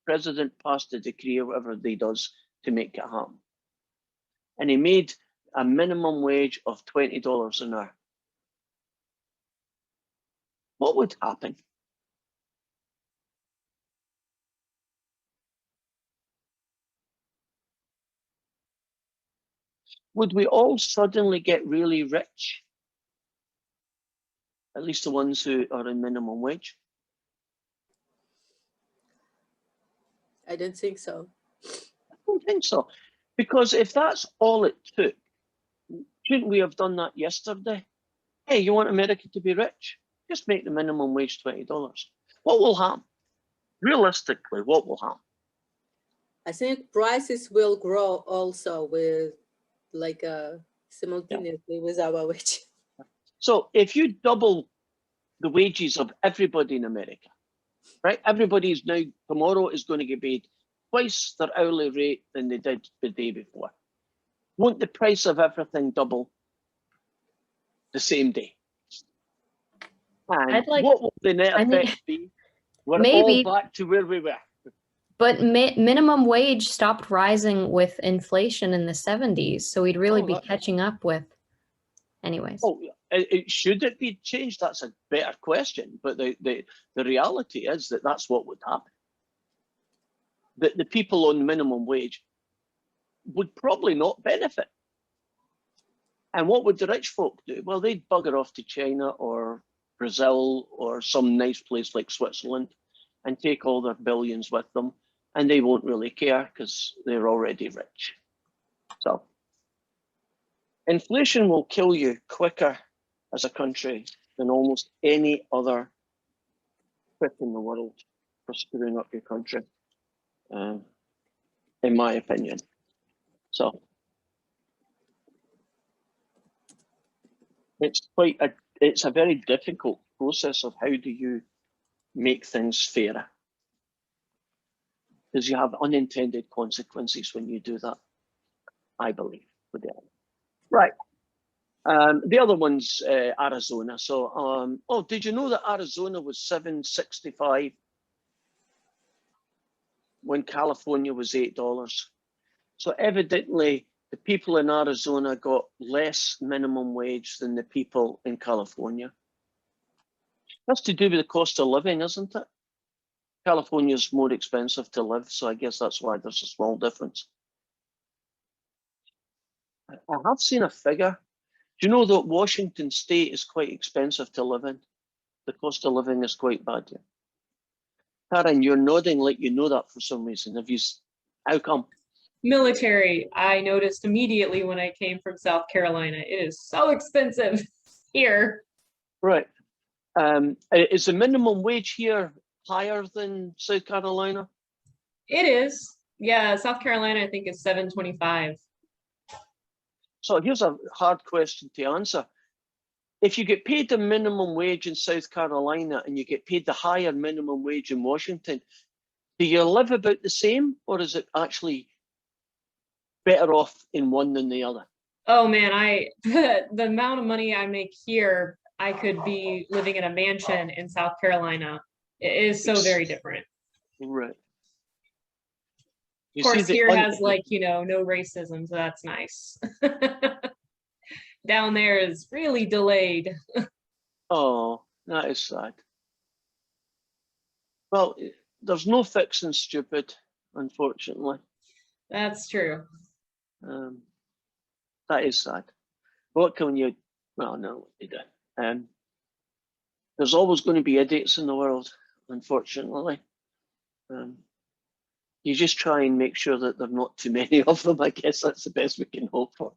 President passed a decree or whatever he does to make it happen. And he made a minimum wage of $20 an hour. What would happen? Would we all suddenly get really rich? At least the ones who are in minimum wage? I don't think so. I don't think so. Because if that's all it took, shouldn't we have done that yesterday? Hey, you want America to be rich? Just make the minimum wage $20. What will happen? Realistically, what will happen? I think prices will grow also with like simultaneously with our wage. So if you double the wages of everybody in America, right? Everybody's now, tomorrow is going to get paid twice their hourly rate than they did the day before. Won't the price of everything double the same day? And I'd like- what will the net I think- effect be? We're Maybe- all back to where we were. But minimum wage stopped rising with inflation in the 70s, so we'd really Oh, be that- catching up with. Anyways, Oh, should it be changed? That's a better question. But the reality is that that's what would happen. That the people on minimum wage would probably not benefit. And what would the rich folk do? Well, they'd bugger off to China or Brazil or some nice place like Switzerland and take all their billions with them. And they won't really care because they're already rich. So inflation will kill you quicker as a country than almost any other trick in the world for screwing up your country, in my opinion. So it's a very difficult process of how do you make things fairer, because you have unintended consequences when you do that, I believe. Right. The other one's Arizona. So, oh, did you know that Arizona was $7.65 when California was $8? So evidently, the people in Arizona got less minimum wage than the people in California. That's to do with the cost of living, isn't it? California's more expensive to live, so I guess that's why there's a small difference. I have seen a figure. Do you know that Washington State is quite expensive to live in? The cost of living is quite bad here. Karen, you're nodding like you know that for some reason. How come? Military, I noticed immediately when I came from South Carolina. It is so expensive here. Right. Is the minimum wage here higher than South Carolina? It is. Yeah, South Carolina, I think, is $7.25. So here's a hard question to answer. If you get paid the minimum wage in South Carolina and you get paid the higher minimum wage in Washington, do you live about the same, or is it actually better off in one than the other? Oh man, the amount of money I make here, I could be living in a mansion in South Carolina. It is so very different. Right. Of course, here has like, no racism, so that's nice. Down there is really delayed. Oh, that is sad. Well, there's no fixing stupid, unfortunately. That's true. That is sad. What can you? Well, no, you don't. There's always going to be idiots in the world, unfortunately. You just try and make sure that there are not too many of them. I guess that's the best we can hope for.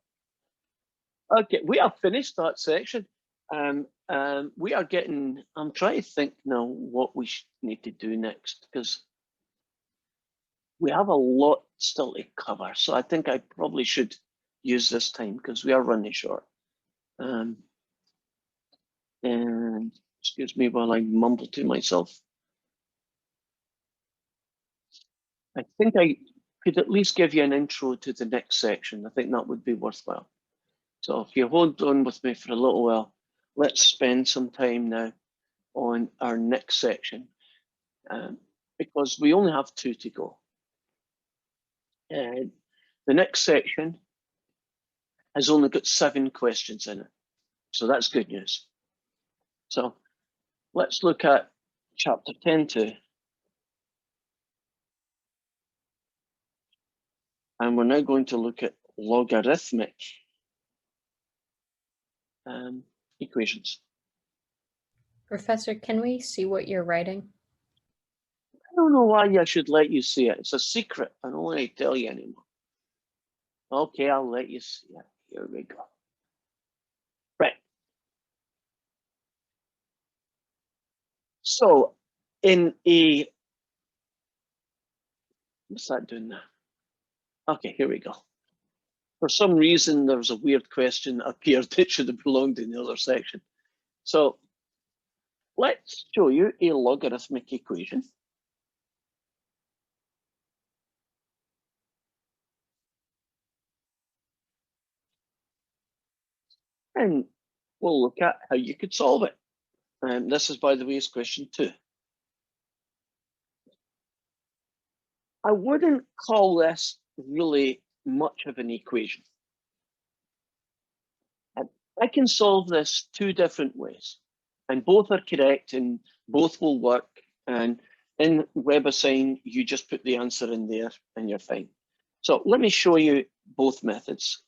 Okay, we have finished that section. We are getting, I'm trying to think now what we need to do next, because we have a lot still to cover. So I think I probably should use this time because we are running short. And excuse me while I mumble to myself. I think I could at least give you an intro to the next section. I think that would be worthwhile. So if you hold on with me for a little while, let's spend some time now on our next section, because we only have 2 to go. And the next section has only got 7 questions in it. So that's good news. So let's look at chapter 10.2. And we're now going to look at logarithmic equations. Professor, can we see what you're writing? I don't know why I should let you see it. It's a secret. I don't want to tell you anymore. Okay, I'll let you see it. Here we go. Right. So in a, what's that doing now? Okay, here we go. For some reason, there was a weird question that appeared that should have belonged in the other section. So let's show you a logarithmic equation. And we'll look at how you could solve it. And this is, by the way, is question 2. I wouldn't call this really much of an equation. I can solve this 2 different ways, and both are correct and both will work. And in WebAssign, you just put the answer in there and you're fine. So let me show you both methods.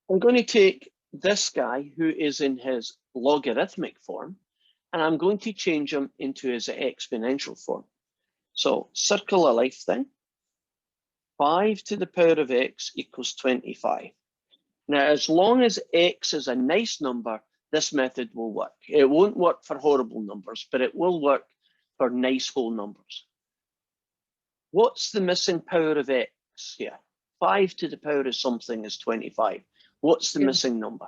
I'm going to take this guy who is in his logarithmic form, and I'm going to change him into his exponential form. So circle a life thing. 5 to the power of x equals 25. Now, as long as x is a nice number, this method will work. It won't work for horrible numbers, but it will work for nice whole numbers. What's the missing power of x here? 5 to the power of something is 25. What's the 2. missing number?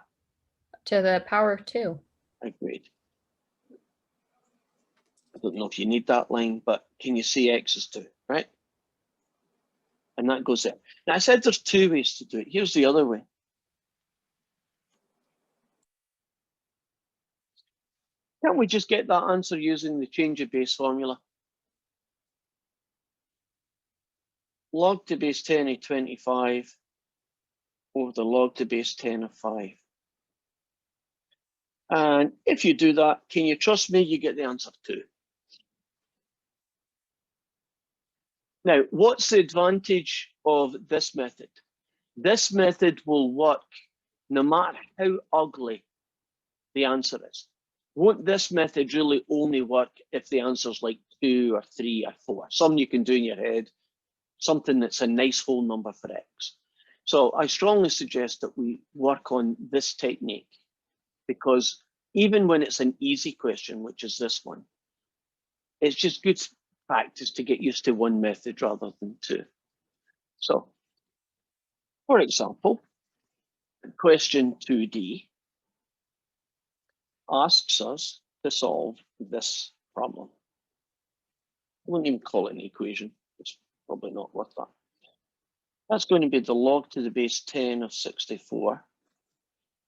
To the power of 2. Agreed. I don't know if you need that line, but can you see x is 2, right? And that goes there. Now, I said there's 2 ways to do it. Here's the other way. Can't we just get that answer using the change of base formula? Log to base 10 of 25 over the log to base 10 of 5. And if you do that, can you trust me, you get the answer 2. Now, what's the advantage of this method? This method will work no matter how ugly the answer is. Won't this method really only work if the answer's like 2 or 3 or 4? Something you can do in your head, something that's a nice whole number for x. So I strongly suggest that we work on this technique, because even when it's an easy question, which is this one, it's just good practice to get used to one method rather than 2. So, for example, question 2D asks us to solve this problem. I wouldn't even call it an equation. It's probably not worth that. That's going to be the log to the base 10 of 64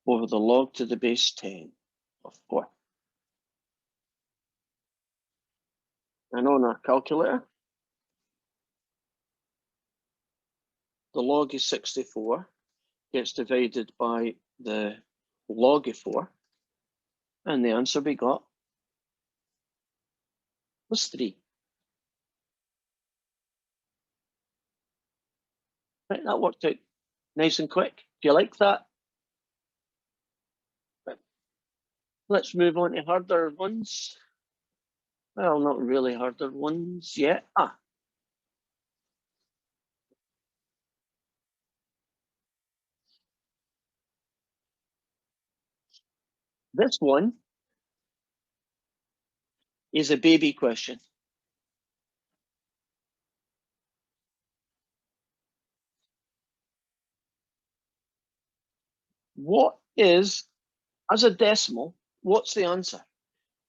over the log to the base 10 of 4. And on our calculator, the log of 64 gets divided by the log of 4, and the answer we got was 3. Right, that worked out nice and quick. Do you like that? Right. Let's move on to harder ones. Well, not really harder ones yet. This one is a baby question. What is, as a decimal, what's the answer?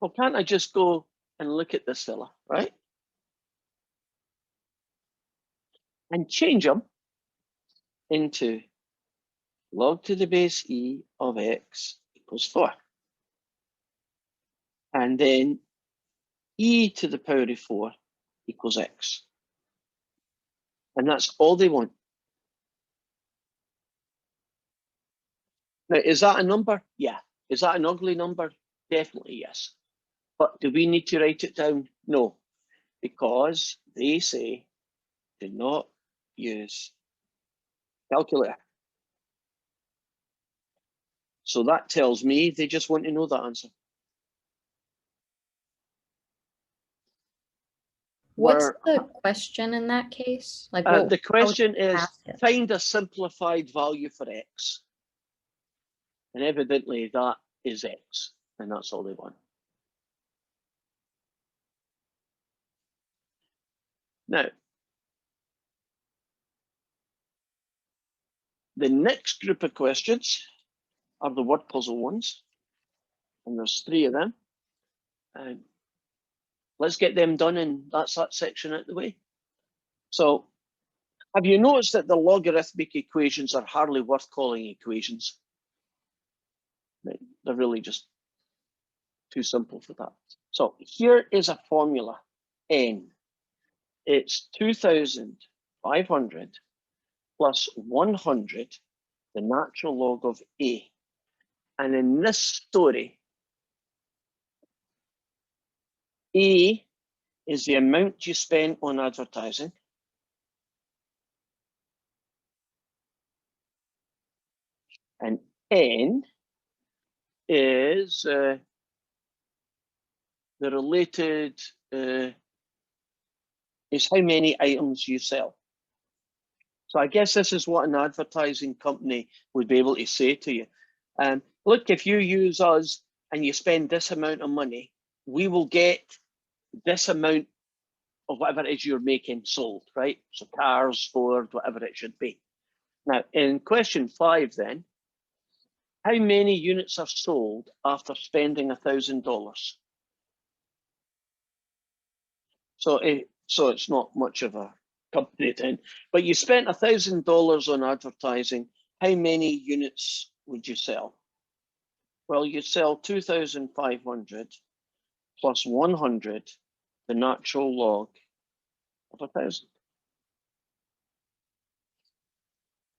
Well, can't I just go and look at this fella, right? And change them into log to the base e of x equals 4. And then e to the power of 4 equals x. And that's all they want. Now, is that a number? Yeah. Is that an ugly number? Definitely yes. But do we need to write it down? No, because they say do not use calculator. So that tells me they just want to know that answer. What's Where, the question in that case? Like, the how would question you is, ask it? find a simplified value for x. And evidently that is x, and that's all they want. Now, the next group of questions are the word puzzle ones, and there's 3 of them. And let's get them done, and that's that section out the way. So, have you noticed that the logarithmic equations are hardly worth calling equations? They're really just too simple for that. So here is a formula, n. It's 2,500 plus 100, the natural log of a. And in this story, a is the amount you spent on advertising. And n is the related, is how many items you sell. So I guess this is what an advertising company would be able to say to you. Look, if you use us and you spend this amount of money, we will get this amount of whatever it is you're making sold, right? So cars, Ford, whatever it should be. Now, in question 5 then, how many units are sold after spending $1,000? So it's not much of a company then, but you spent $1,000 on advertising. How many units would you sell? Well, you sell 2,500 plus 100, the natural log of 1,000.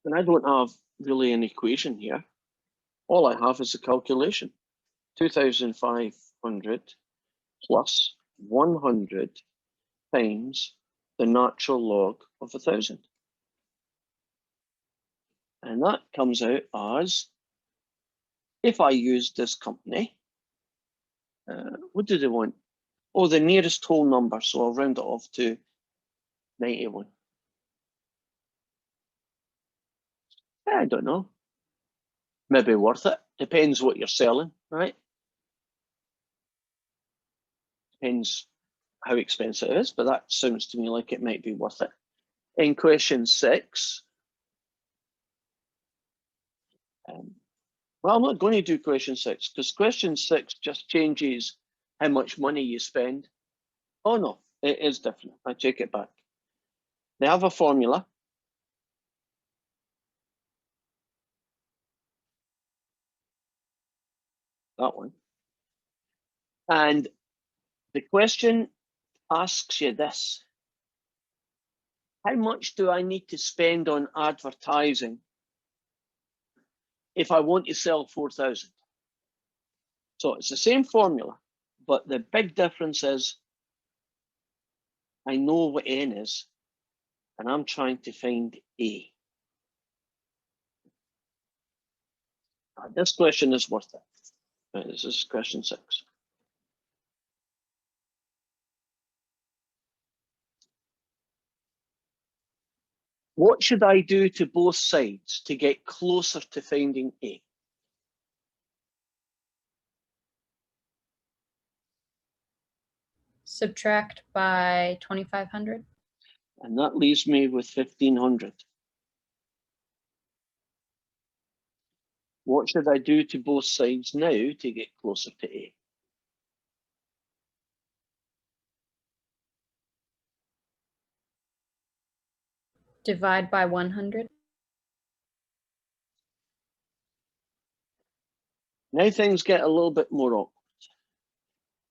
And I don't have really an equation here. All I have is a calculation. 2,500 plus 100 times the natural log of 1,000. And that comes out as, if I use this company, what do they want? Oh, the nearest whole number, so I'll round it off to 91. I don't know. Maybe worth it. Depends what you're selling, right? Depends how expensive it is, but that sounds to me like it might be worth it. In question 6, well, I'm not going to do question 6 because question 6 just changes how much money you spend. Oh no, it is different. I take it back. They have a formula. That one. And the question asks you this. How much do I need to spend on advertising if I want to sell 4,000? So it's the same formula, but the big difference is I know what n is, and I'm trying to find a. This question is worth it. Right, this is question 6. What should I do to both sides to get closer to finding a? subtract by 2,500. And that leaves me with 1,500. What should I do to both sides now to get closer to A? Divide by 100. Now things get a little bit more awkward.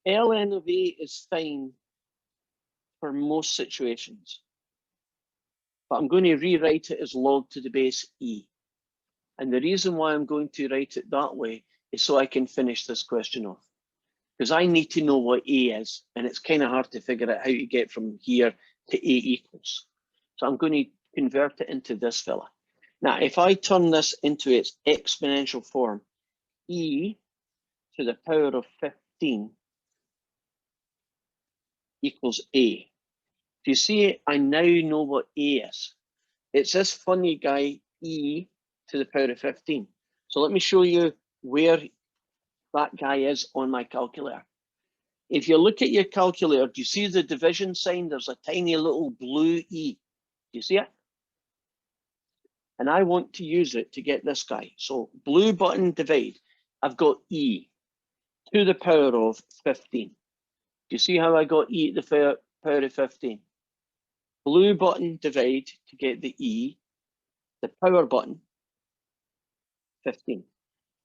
ln of A is fine for most situations, but I'm going to rewrite it as log to the base E. And the reason why I'm going to write it that way is so I can finish this question off. Because I need to know what A is, and it's kind of hard to figure out how you get from here to A equals. So I'm going to convert it into this fella. Now, if I turn this into its exponential form, E to the power of 15 equals A. Do you see, I now know what A is. It's this funny guy, E to the power of 15. So let me show you where that guy is on my calculator. If you look at your calculator, do you see the division sign? There's a tiny little blue E. Do you see it? And I want to use it to get this guy. So blue button divide. I've got E to the power of 15. Do you see how I got E to the power of 15? Blue button divide to get the E, the power button, 15.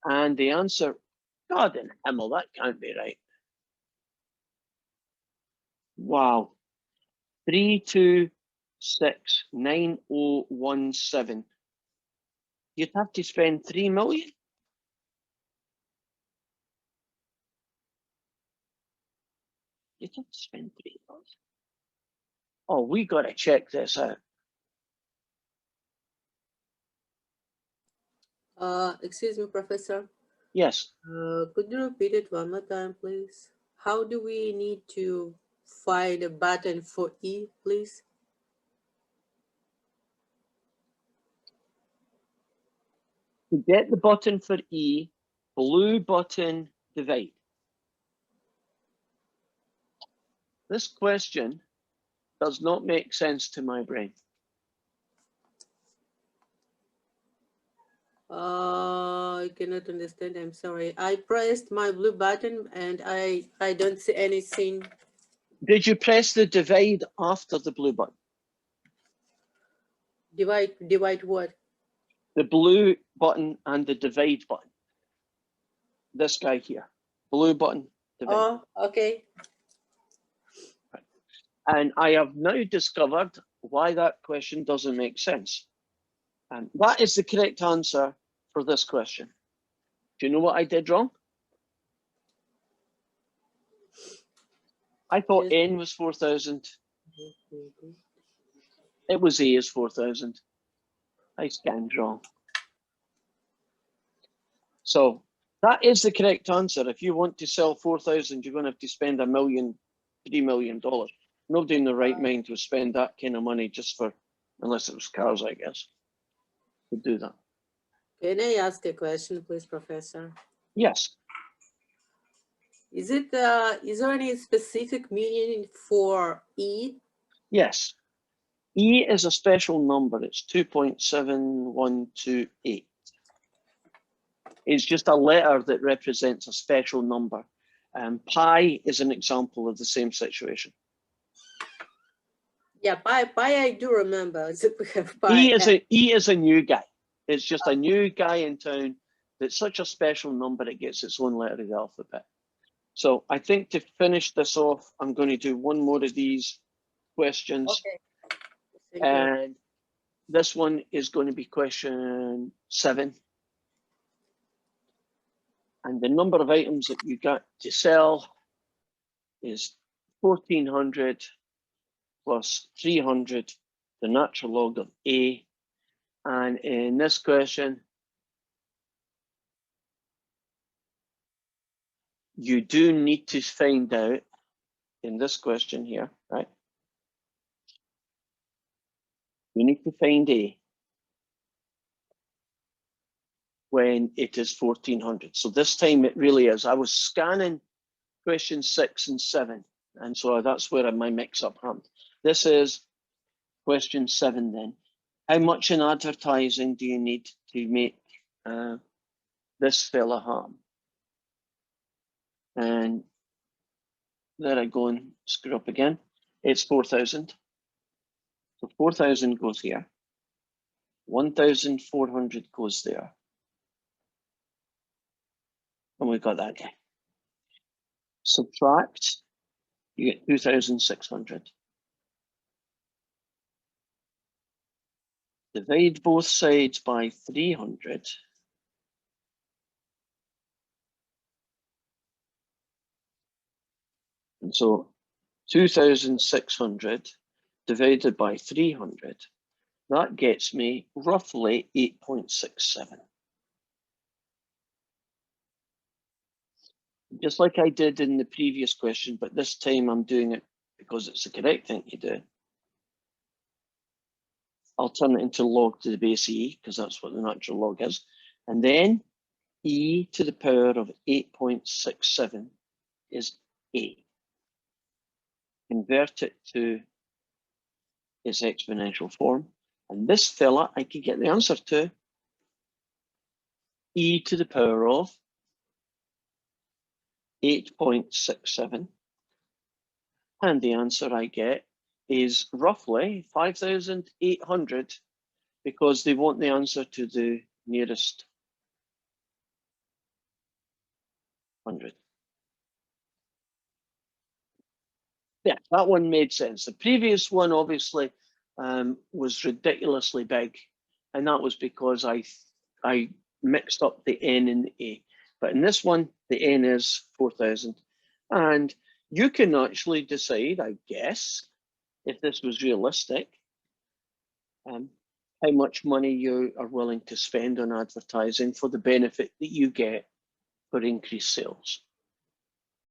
And the answer, God in Himmel, that can't be right. Wow. 3269017. You'd have to spend 3 million. You'd have to spend 3 million. Oh, we got to check this out. Excuse me, Professor. Yes. Could you repeat it one more time, please? How do we need to find a button for E, please? To get the button for E, blue button divide. This question does not make sense to my brain. I cannot understand. I'm sorry. I pressed my blue button and I don't see anything. Did you press the divide after the blue button? Divide what? The blue button and the divide button. This guy here. Blue button, divide. Oh, okay. And I have now discovered why that question doesn't make sense. And that is the correct answer for this question. Do you know what I did wrong? I thought Yes. N was 4,000. It was A is 4,000. I scanned wrong. So that is the correct answer. If you want to sell 4,000, you're going to have to spend $1 million, $3 million. Nobody in the right mind would spend that kind of money just for, unless it was cars, I guess, would do that. Can I ask a question, please, Professor? Yes. Is there any specific meaning for E? Yes. E is a special number. It's 2.7128. It's just a letter that represents a special number. Pi is an example of the same situation. Yeah, pi I do remember. We have pi. E is a new guy. It's just a new guy in town that's such a special number it gets its own letter of the alphabet. So I think to finish this off, I'm going to do one more of these questions. Okay. Thank you. And this one is going to be question 7. And the number of items that you got to sell is 1,400 plus 300, the natural log of A. And in this question, you do need to find out, in this question here, right? You need to find A when it is 1,400. So this time it really is. I was scanning question 6 and 7 And so that's where my mix-up happened. This is question 7 then. How much in advertising do you need to make this fella harm? And there I go and screw up again. It's 4,000. So 4,000 goes here. 1,400 goes there. And we got that guy. Subtract, you get 2,600. Divide both sides by 300. And so 2,600 divided by 300, that gets me roughly 8.67. Just like I did in the previous question, but this time I'm doing it because it's the correct thing to do. I'll turn it into log to the base e, because that's what the natural log is. And then e to the power of 8.67 is 8. Convert it to its exponential form. And this fella, I could get the answer to e to the power of 8.67. And the answer I get is roughly 5,800, because they want the answer to the nearest 100. Yeah, that one made sense. The previous one obviously was ridiculously big, and that was because I mixed up the N and the A. But in this one, the N is 4,000. And you can actually decide, I guess, if this was realistic, how much money you are willing to spend on advertising for the benefit that you get for increased sales.